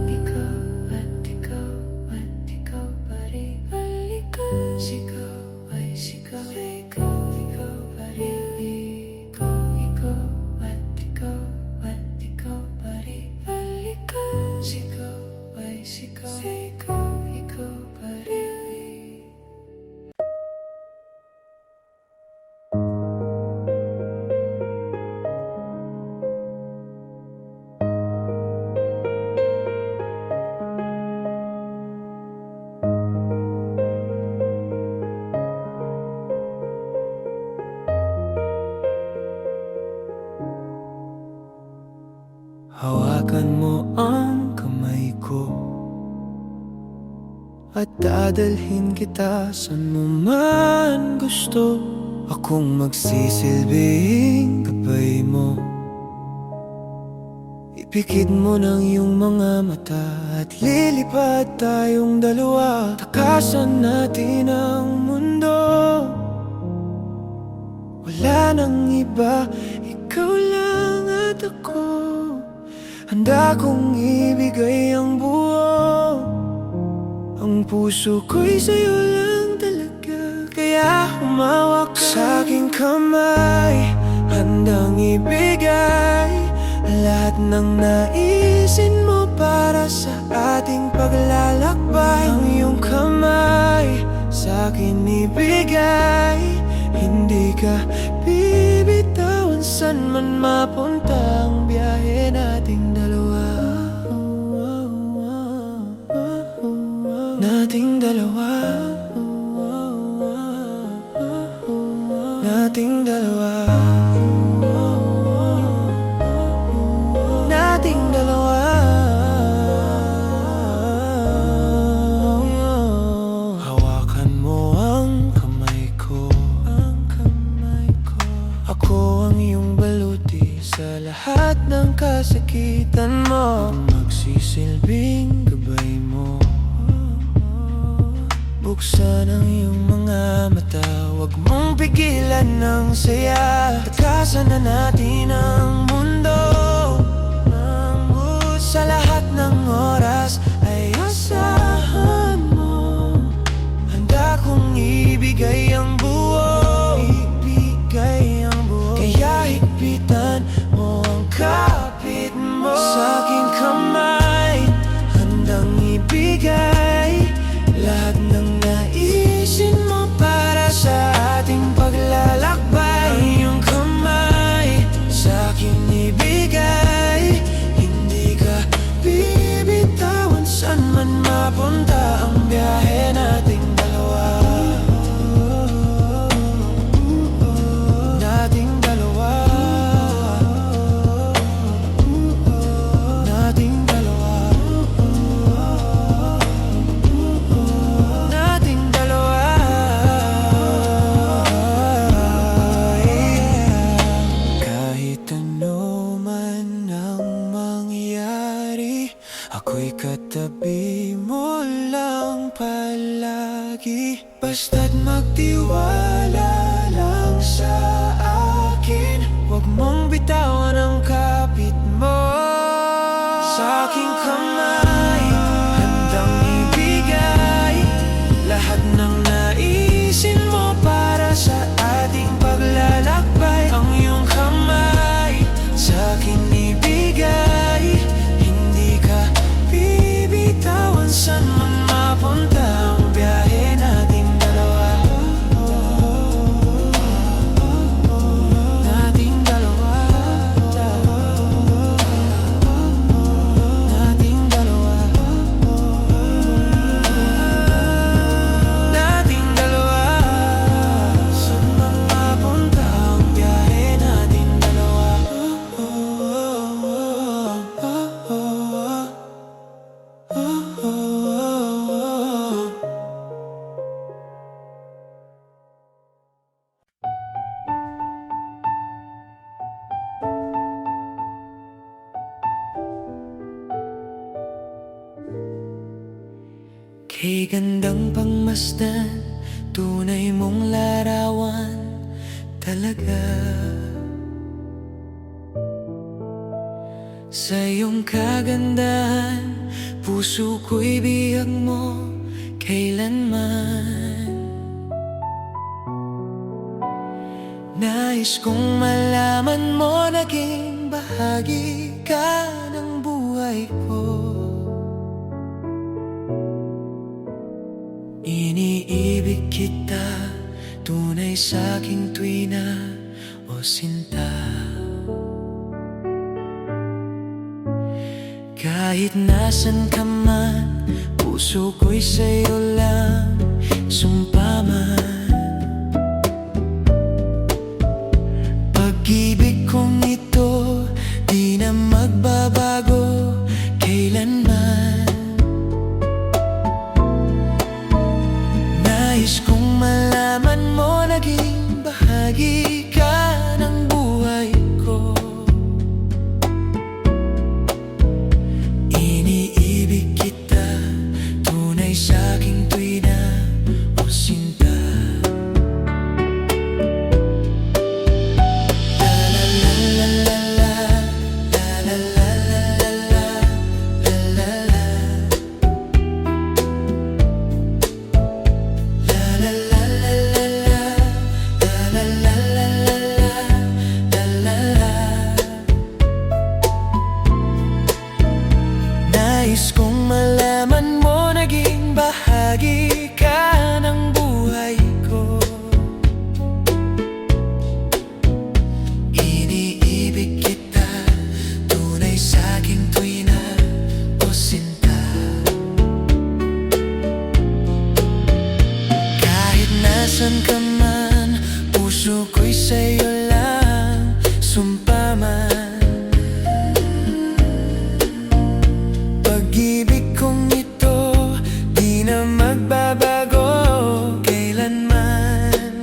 Ikaw at ikaw at ikaw pa rin. Balikan. Sigaw ay sigaw. Ikaw, ikaw pa rin. Ikaw at ikaw at ikaw pa rin. Balikan. Sigaw ay sigaw. Ikaw, ikaw pa rin. Hawakan mo ang kamay ko at dadalhin kita saan mo man gusto. Akong magsisilbing gabay mo. Ipikit mo ng iyong mga mata at lilipad tayong dalawa. Takasan natin ang mundo. Wala nang iba, ikaw lang at ako. Handa kong ibigay ang buo. Ang puso ko'y sa'yo lang talaga, kaya humawak ka sa aking kamay. Handang ibigay lahat ng naisin mo para sa ating paglalakbay. Ang iyong kamay sa akin ibigay, hindi ka bibitawan saan man mapunta ang biyahe nating dalawa. Nating dalawa. Nating dalawa. Nating dalawa. Hawakan mo ang kamay ko. Ako ang iyong baluti sa lahat ng kasakitan mo. Magsisilbing gabay mo. Buksan ang iyong mga mata, huwag mong pigilan ng saya. Takasan na natin ang mundo. Sa lahat ng oras ay asahan mo. Handa kong ibigay ang buo. Ibigay ang buo. Kaya higpitan mo ang kapit mo sa aking kamay. Handang ibigay lahat ng naisin mo para sa ating paglalakbay. Ang iyong kamay sa akin ibigay, hindi ka bibitawan saan man mapunta ang biyahe nating dalawa. Kay gandang pangmasdan, tunay mong larawan talaga. Sa iyong kagandahan, puso ko'y bihag mo kailanman. Nais kong malaman mo, naging bahagi ka ng buhay ko. Iniibig kita, tunay sa'king tuwina o sinta. Kahit nasan ka man, puso ko'y sa'yo lang sumpa man. Pag-ibig kong ito, di na magbabago kailanman. Nais kong malaman mo, naging bahagi ka ng buhay ko. Iniibig kita, tunay sa'king tuwina o sinta. Nais kong malaman mo, naging bahagi ka ng buhay ko. Iniibig kita, tunay sa'king tuwina o sinta. Kahit nasan ka man, puso ko'y sa'yo lang sumpa man. Pag-ibig kong ito, di na magbabago kailanman.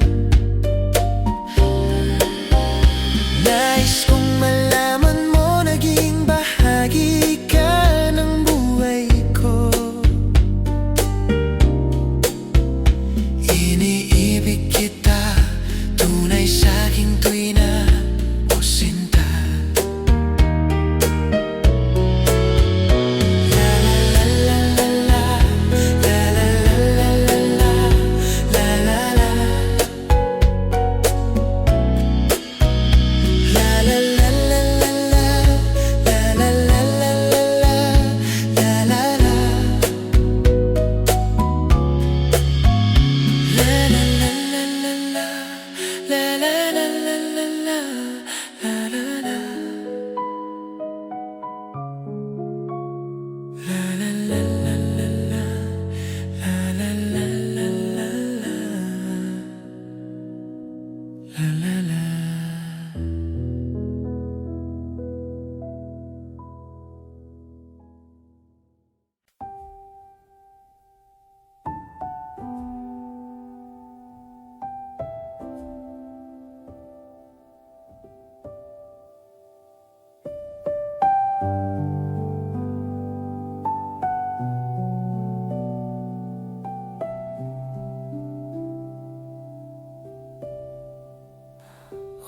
Nais kong malaman mo, naging bahagi ka ng buhay ko. Iniibig kita, tunay sa'king tuwina o sinta.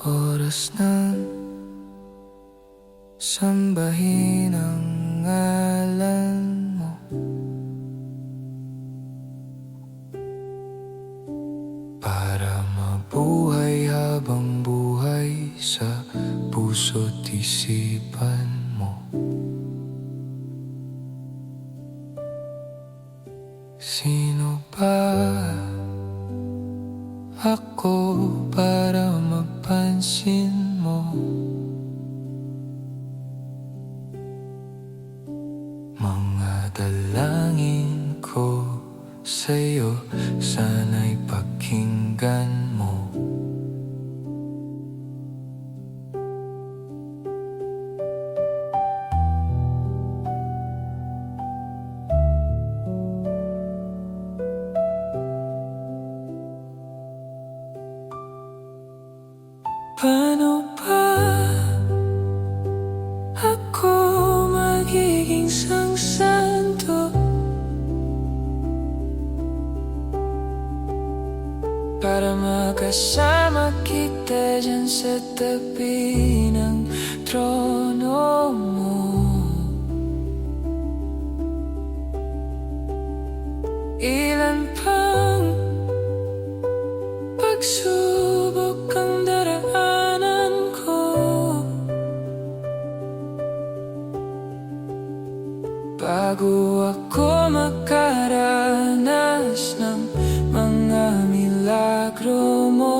Oras na sambahin ang ngalan mo. Para mabuhay habang buhay sa puso't isipan mo. Sino ba ako para mapansin mo? Mga dalangin ko sa'yo, sana'y pakinggan mo. Paano ba ako magiging sang santo kita dyan sa tabi ng trono mo. Ilan pang pagsubok ang daraanan ko bago ako makaranas ng mga milagro mo.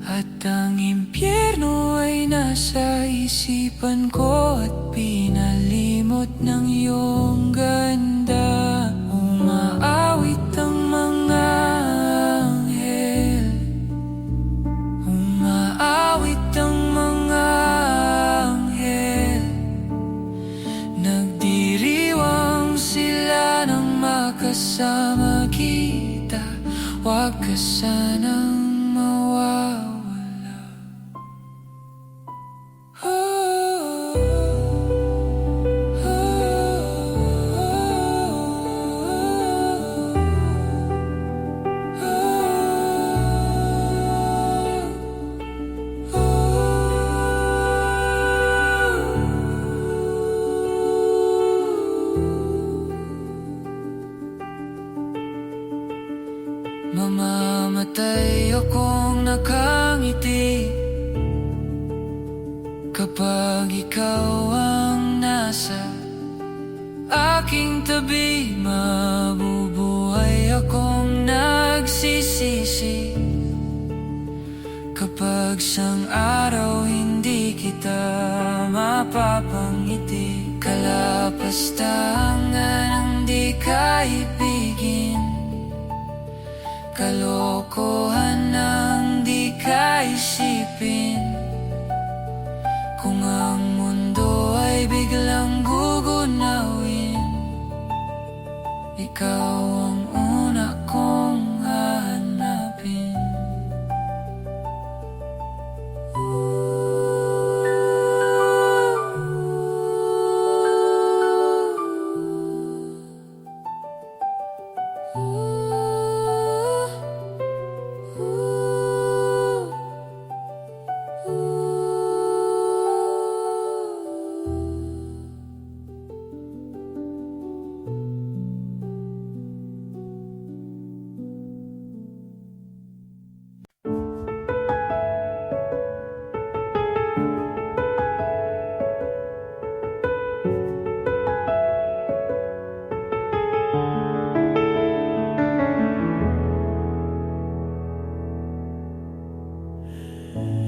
At ang impyerno ay nasa isipan ko at pinalimot ng iyong ganda. Umaawit ang mga anghel, umaawit ang mga anghel. Nagdiriwang sila ng makasama kita, huwag ka sanang mawawala. Mamamatay akong nakangiti kapag ikaw ang nasa aking tabi. Mabubuhay akong nagsisisi kapag sang araw hindi kita mapapangiti. Kalapastangan ang di kaibigin, kalokohan ang di kaisipin. Kung ang mundo ay biglang gugunawin, ikaw ang una kong hahanapin.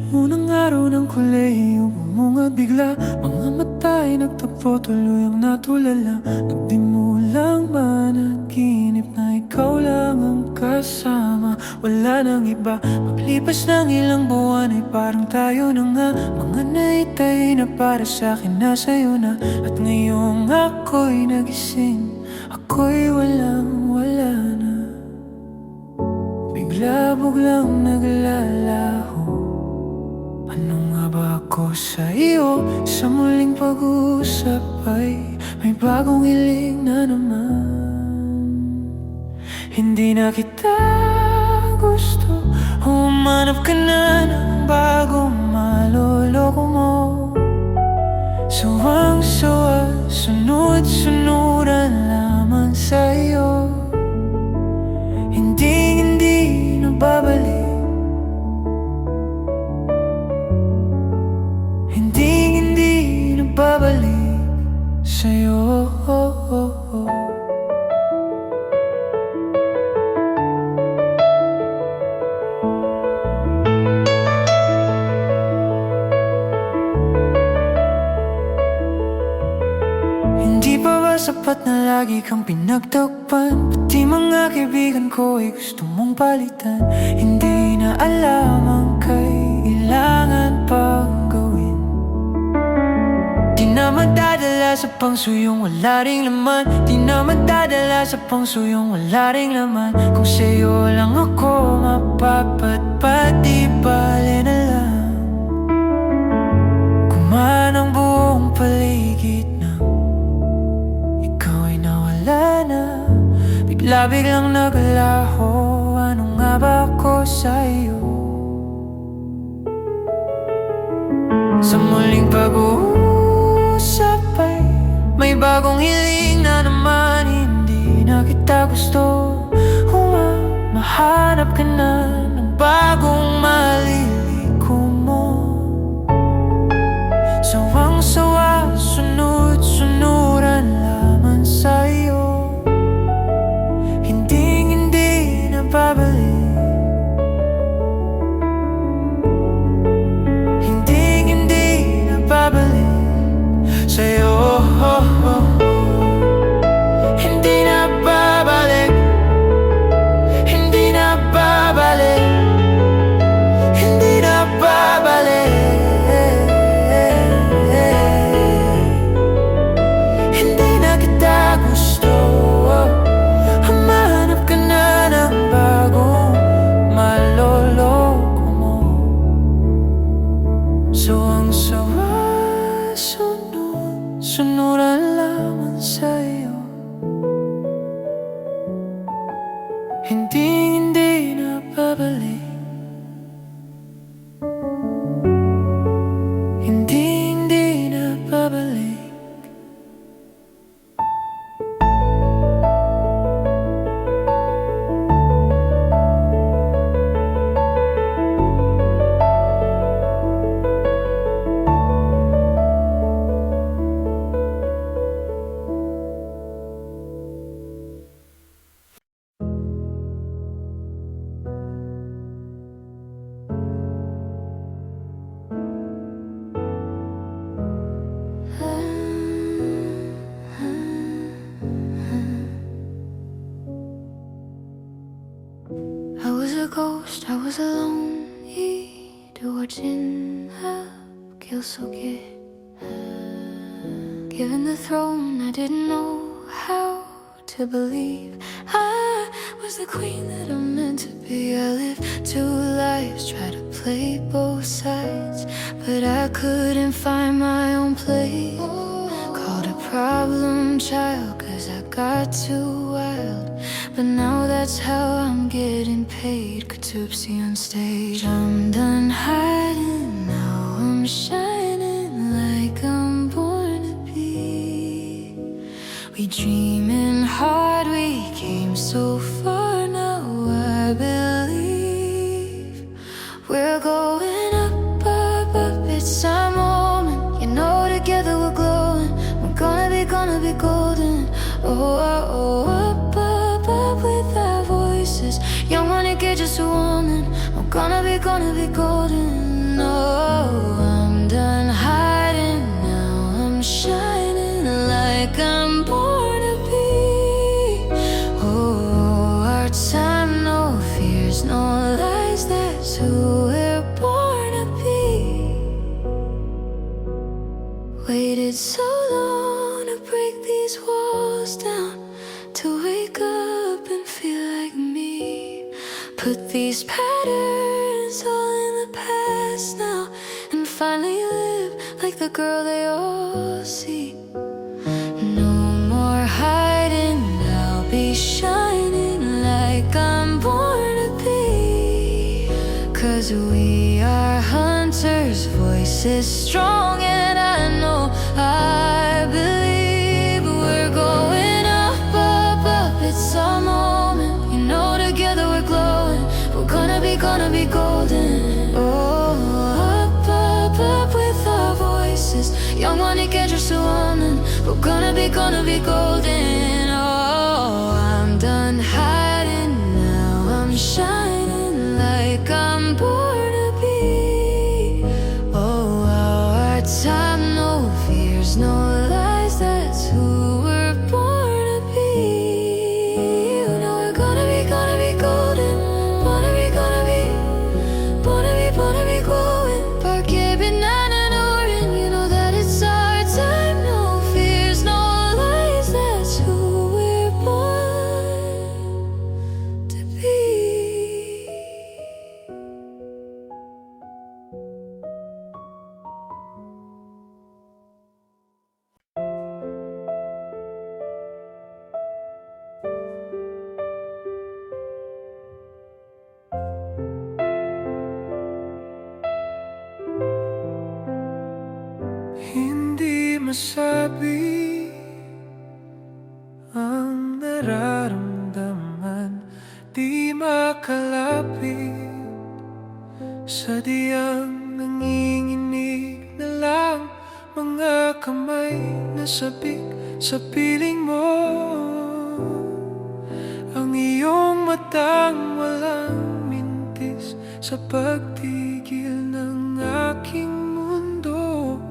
Unang araw ng kolehiyo, bumungad bigla. Mga mata ay nagtagpo, tuluyang natulala. Nagdimulang managinip na ikaw lang ang kasama, wala nang iba. Paglipas ng ilang buwan ay parang tayo na nga. Mga naitay na para sa'kin na sa'yo na. At ngayong ako'y nagising, ako'y walang-wala na. Bigla-buglang naglalaho. Ano nga ba ako sa iyo? Sa muling pag-uusap ay may bagong hiling na naman. Hindi na kita gusto, humanap ka na ng bagong maloloko mo. Suwang-suwa, sunod-sunuran lamang sa iyo. Hindi na babalik, hindi na babalik sa'yo. Hindi pa ba sapat lagi kang pinagtakpan, pati mga kaibigan ko ay gusto mong palitan. Hindi na alam ang kailangan pang gawin. Di na magdadala sa pangsuyong wala ring laman. Di na magdadala sa pangsuyong wala ring laman. Kung sa'yo lang ako mapapatpat, di bale na lang. Kumaan ang buong paligid nang ikaw ay nawala na. Bigla-biglang naglaho, ano nga ba ako sa'yo? Sa muling pag-uusap ay may bagong hiling na naman. Hindi na kita gusto, mahanap ka na ng bagong maliligo mo. Sawang-sawa, sunod-sunuran lamang sa'yo. Hinding-hindi na babalik, hinding-hindi na babalik sa'yo. Hindi na babalik, hindi na babalik, hindi na babalik. Hindi na kita gusto, humanap ka na ng bagong maloloko mo. Sawang-sawa, sunod-sunuran lamang sa'yo. Hindi na babalik, hindi na babalik. I was a ghost, I was alone, watching 속에 given the throne. I didn't know how to believe I was the queen that I'm meant to be. I lived 2 lives, tried to play both sides, but I couldn't find my own place. Called a problem child, cause I got too wild. But now that's how I'm getting paid. Katupsi on stage. I'm done hiding, now I'm shining like I'm born to be. We dreaming hard, we came so far. Now I believe we're going up, up, up. It's our moment, you know, together we're glowing. We're gonna be golden. Oh, oh, oh, up, up, up with our voices. Young money, get just a woman. I'm gonna be golden. Oh, I'm done hiding, now I'm shining like I'm born to be. Oh, our time, no fears, no lies, that's who we're born to be. Waited so long to break these walls down, to wake up and feel like me. Put these patterns all in the past now, and finally live like the girl they all see. No more hiding, I'll be shining like I'm born to be. Cause we are hunters, voices strong, and I know, I believe we're going up, up, up. It's our moment, you know, together we're glowing. We're gonna be golden. Oh, up, up, up with our voices. Young money, get just a woman. We're gonna be golden. Oh, I'm done hiding, now I'm shining like I'm born to be. Oh, our time, no fears, no lies, that's who we're born to be. masabi ang nararamdaman, di makalapit. Sadyang nanginginig na lang mga kamay na sabik sa piling mo. Ang iyong matang walang mintis sa pagtigil ng aking mundo.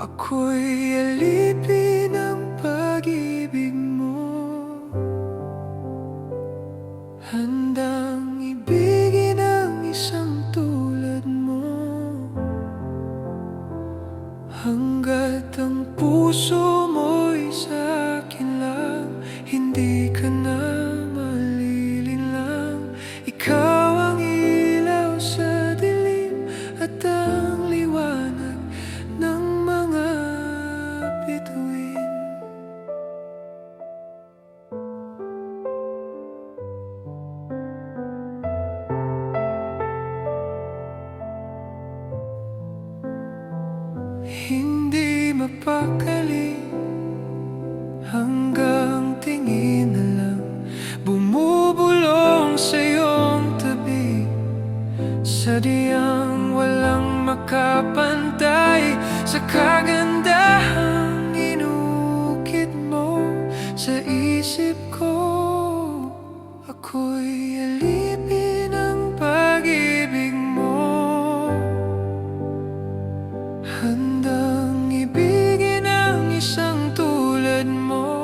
Ako'y alipin ng pag-ibig mo, handang ibigin ang isang tulad mo. Hanggat ang puso mo'y sa'kin lang, hindi ka na malilinlang. Ikaw ang ilaw sa dilim at ang liwanag ng mga bituin. Hindi mapakali hanggang tingin na lang bumubulong sa iyong tabi. Sadyang walang makapantay sa kagandahang inukit mo sa isip ko. Ako'y alipin ng pag-ibig mo, handang ibigin ang isang tulad mo.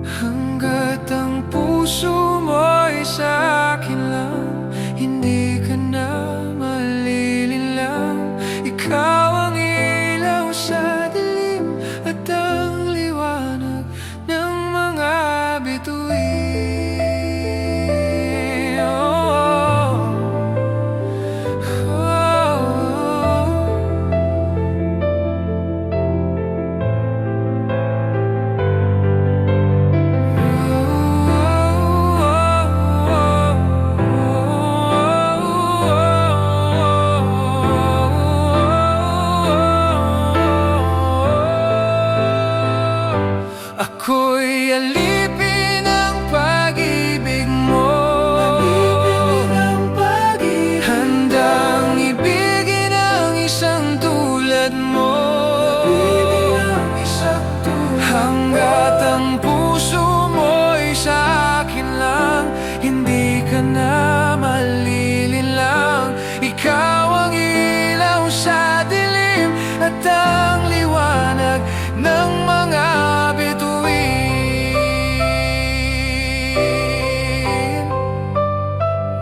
Hanggat ang puso mo'y sa'kin lang, hindi ka na malilinlang. Ikaw ang ilaw sa dilim at ang liwanag ng mga bituin. Ako'y alipin ng pag-ibig mo, handang ibigin ang isang tulad mo. Hanggat ang puso mo'y sa'kin lang, hindi ka na malilinlang. Ikaw ang ilaw sa dilim at ang liwanag ng mga bituin,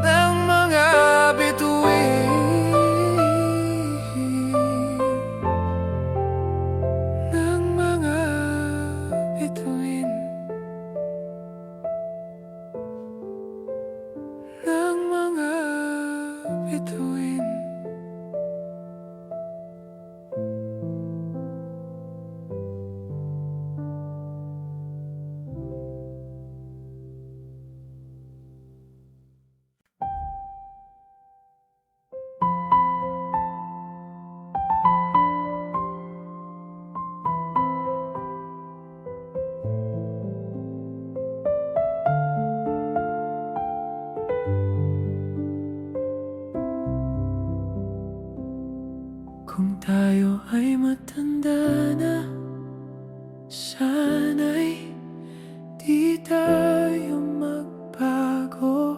ng mga bituin, ng mga bituin, ng mga bituin. Kung tayo ay matanda na, sana'y di tayo magbago.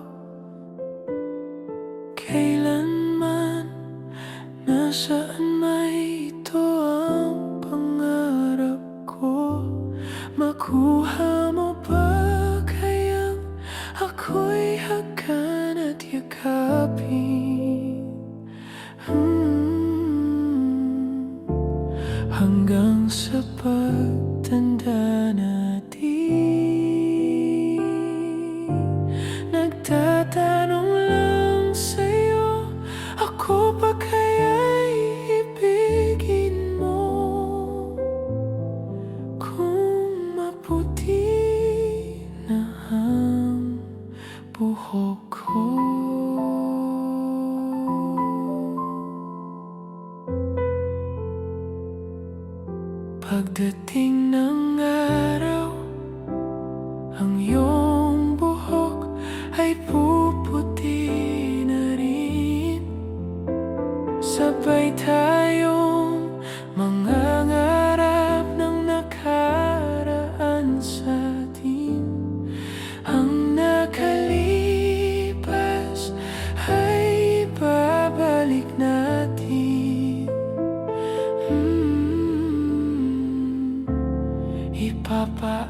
Kailanman, nasaan may ito ang pangarap ko. Makuha mo ba kayang ako'y hagan at yakapin? Hanggang sa pagtanda natin, nagtatanong lang sa'yo, ako pa kaya'y ibigin mo? Kung maputi na ang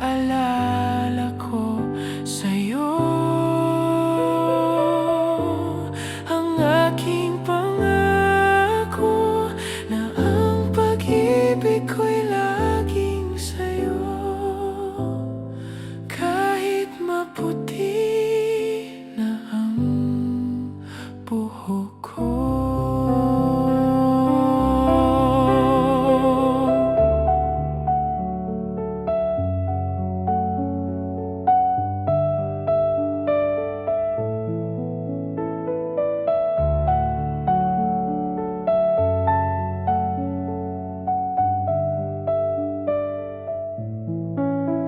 Ipapaalala ko sa'yo ang aking pangako na ang pag-ibig ko'y laging sa'yo. Kahit maputi na ang buhok ko.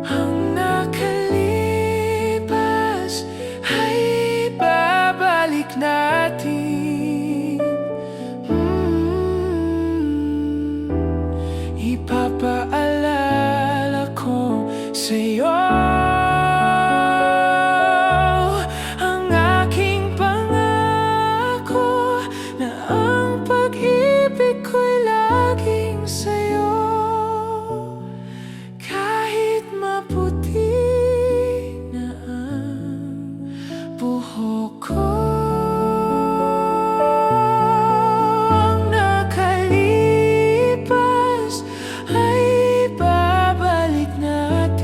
Ang nakalipas ay babalik natin. Ipapaalala ko sa'yo ang aking pangako na ang pag-ibig ko'y laging sa'yo. Kahit maputi na ang buhok ko. Ang nakalipas ay babalik natin.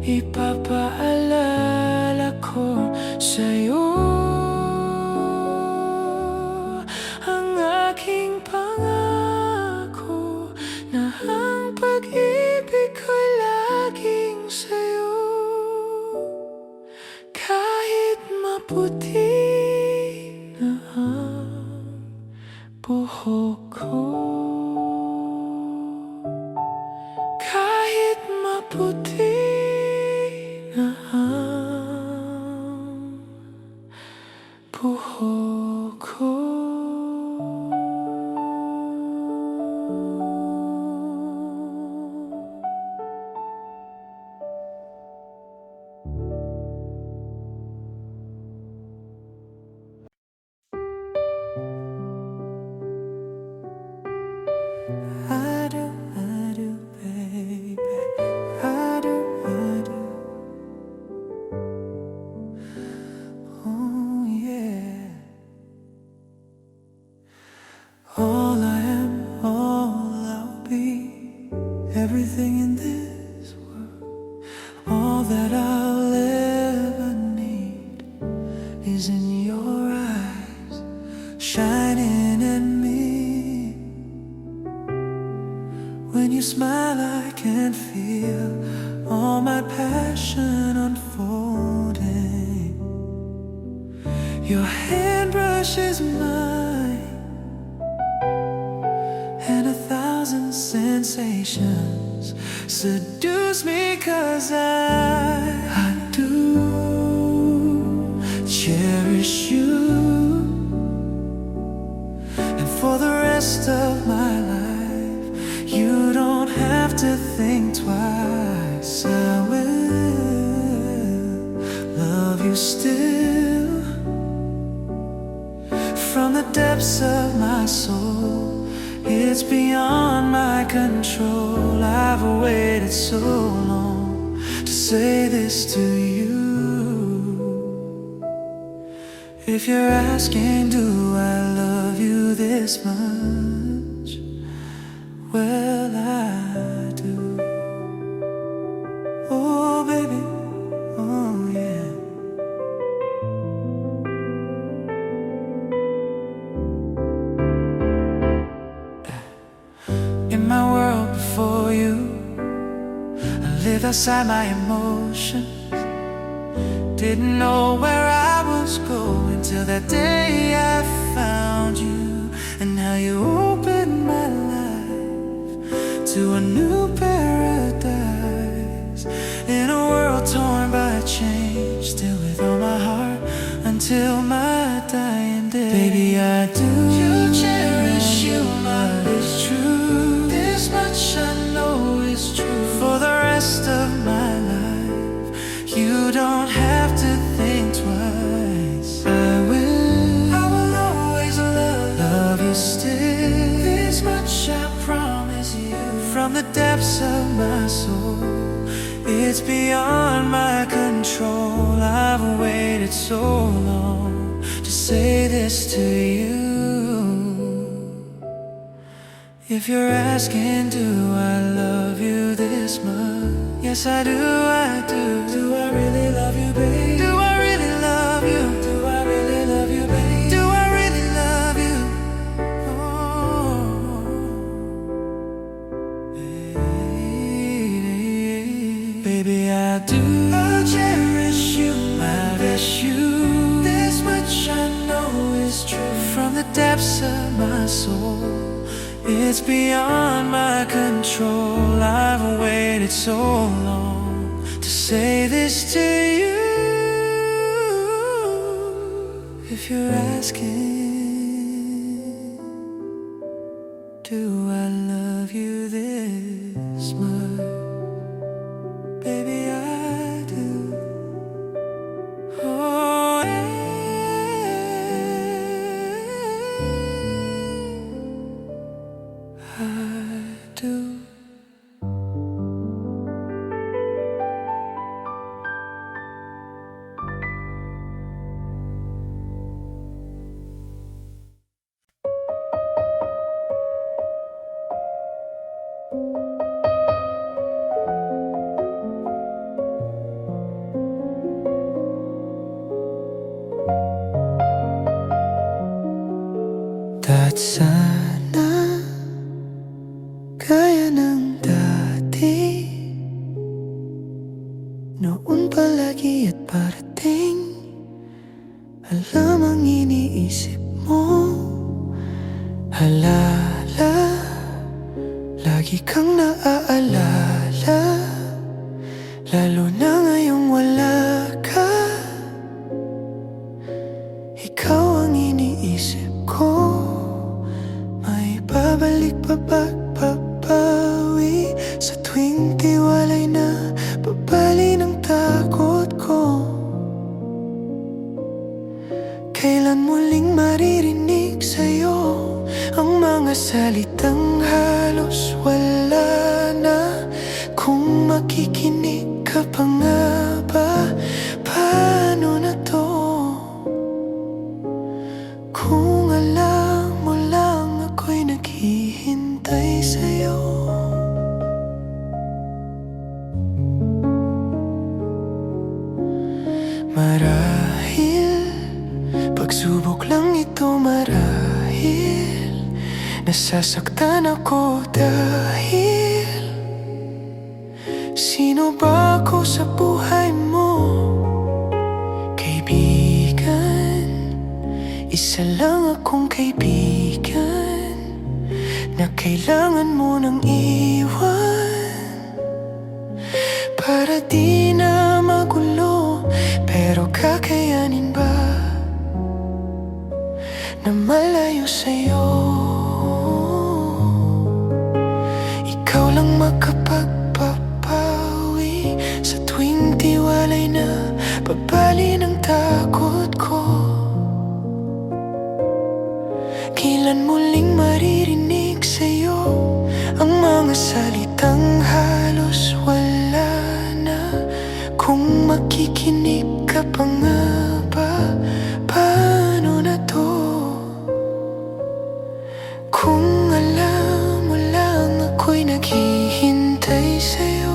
Ipapaalala ko sa'yo ang aking pangako na ang pag-ibig ko'y laging sa'yo. Kahit maputi na ang buhok ko. Kahit maputi na ang buhok ko. I do, baby. I do. Oh, yeah. All I am, all I'll be, everything in this world, all that I'll ever need is in your eyes, shining at me. When you smile, I can feel all my passion unfolding. Your hand brushes mine, and 1,000 sensations seduce me, 'cause I do cherish you, and for the rest of my life you don't have to think twice. I will love you still. From the depths of my soul, it's beyond my control. I've waited so long to say this to you. If you're asking, do I love you this much? Well, I do. Oh, baby, oh, yeah. In my world before you, I lived outside my emotions. Didn't know where I was going till that day I found you. And now you opened my life to a new paradise, in a world torn by change, still with all my heart until my dying day. Baby, I do. You cherish, you love is true. This much I know is true. For the rest of my life, you don't have to think twice. I will always love you still. This much I promise. from the depths of my soul. It's beyond my control. I've waited so long to say this to you. If you're asking, do I love you this much? Yes, I do, I do. Do I really love you, babe? Do I really love you? Do I really love you, babe? Do I really love you? Baby, I do. I'll cherish you, I wish you. This much I know is true. From the depths of my soul, it's beyond my control. I've waited so long to say this to you. If you're asking, do I love you this much? Baby, I do. Oh, I do. At sana gaya ng dati, noon palagi at parating. Alam ang iniisip mo, halala, lagi kang naaalala, lalo na ngayong wala ka. Ikaw ang iniisip ko, babalik papawi sa tuwing tiwalay na babali ng takot ko. Kailan muling maririnig sa'yo ang mga salitang halos wala na? Kung makikinig ka pa nga ba, paano na to? Kung alam mo lang ako'y naghihintay sa'yo. Marahil pagsubok lang ito, marahil nasasaktan ako dahil sino ba ako sa buhay mo? Kaibigan, isa lang akong kaibigan na kailangan mo ng iwan para di na magulo. Pero kakayanin ba na malayo sa'yo? Ikaw lang makapagpapawi sa tuwing tiwalay na babali ng takot ko. Kailan muling maririnig sa'yo ang mga salitang halos wala na? Kung makikinig ka pa nga ba, paano na to? Kung alam mo lang ako'y naghihintay sa'yo.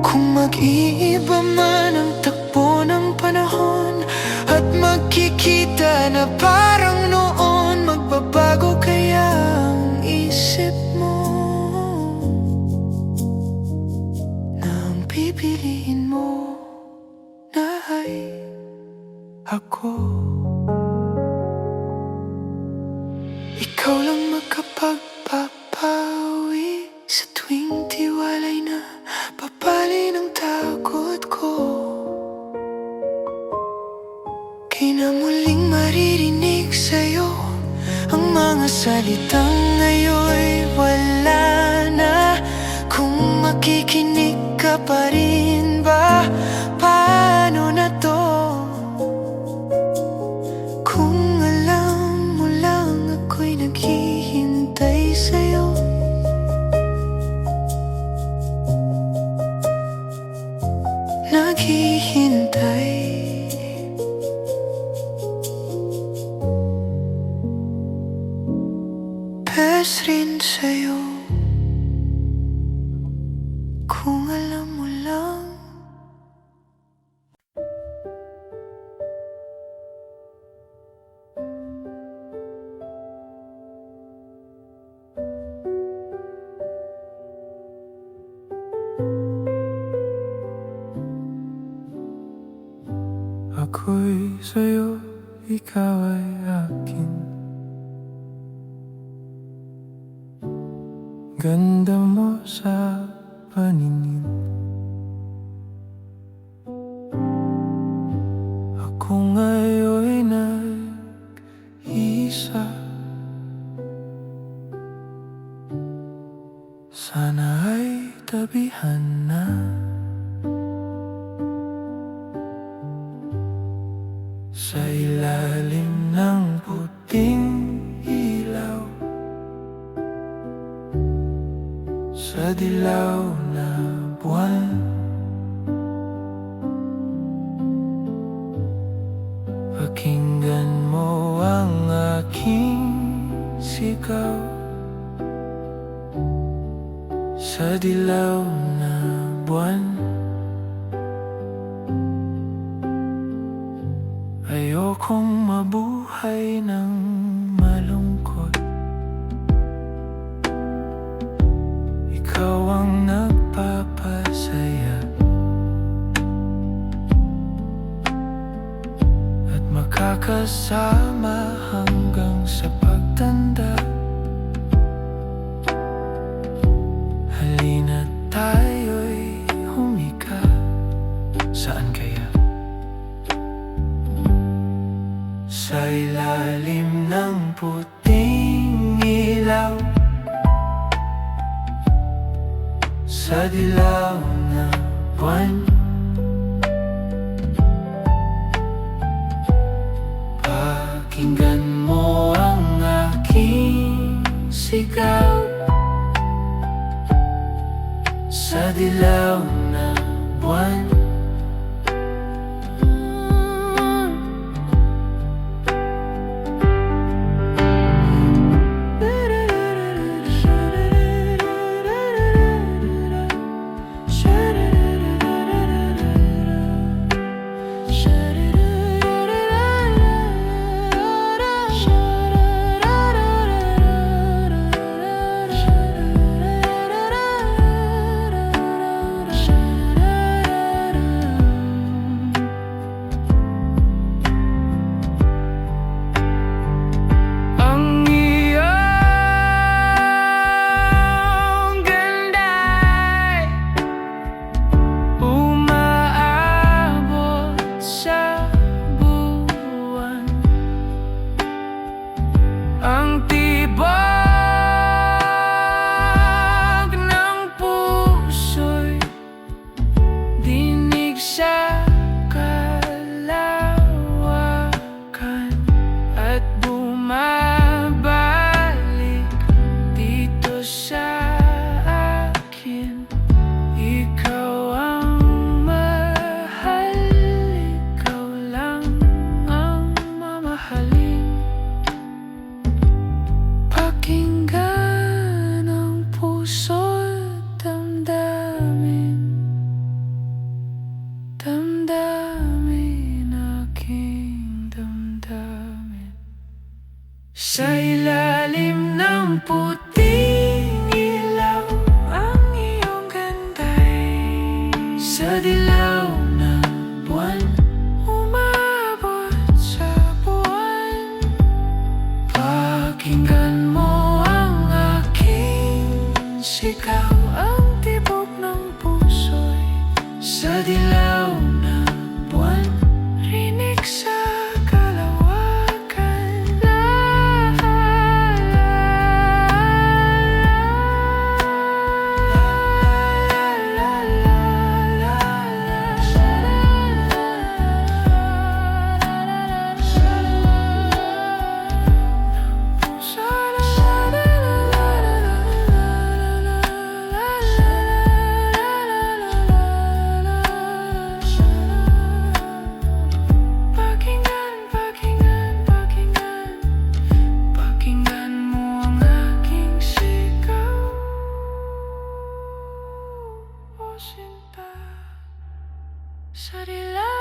Kung mag-iiba man ang takbo ng panahon at magkikita na parang noon, magbabago kaya ang isip mo na ang pipiliin mo na ay ako? Ikaw lang makapagpapawi sa tuwing tiwalay na babali ng takot ko. Kinamuli muling maririnig sa'yo. Ang mga salitang ngayon'y wala na. Kung makikinig ka pa rin ba, paano na to? Kung alam mo lang ako'y naghihintay sa'yo. Naghihintay. Best rin sa'yo. Kung alam mo lang. Ako'y sa'yo, ikaw ay akin. Ganda mo sa paningin. Ako ngayon'y nag-iisa. Sana ay tabihan na. Sa ilalim ng puting ilaw, sa dilaw na buwan, pakinggan mo ang aking sigaw. Sa dilaw na buwan, ayokong mabuhay ng malungkot. Ikaw ang nagpapasaya at makakasama hanggang sa pagtanda. Halina tayo'y humika. Saan kaya? Sa ilalim ng puting ilaw, sa dilaw na buwan, pakinggan mo ang aking sigaw. Sa dilaw na buwan, ang tibok ng puso'y dinig sa kalawakan at bumabalik dito sa akin. Ikaw ang mahal, ikaw lang ang mamahalin. Pakinggan ang puso't damdamin, damdamin aking damdamin. Sa ilalim ng puting ilaw, ang iyong ganda'y sa dilaw na buwan, umabot sa buwan. Pakinggan mo ang aking sigaw, ang tibok ng puso'y sa dilaw na buwan, rinig sa kalawakan sinta sa dilaw.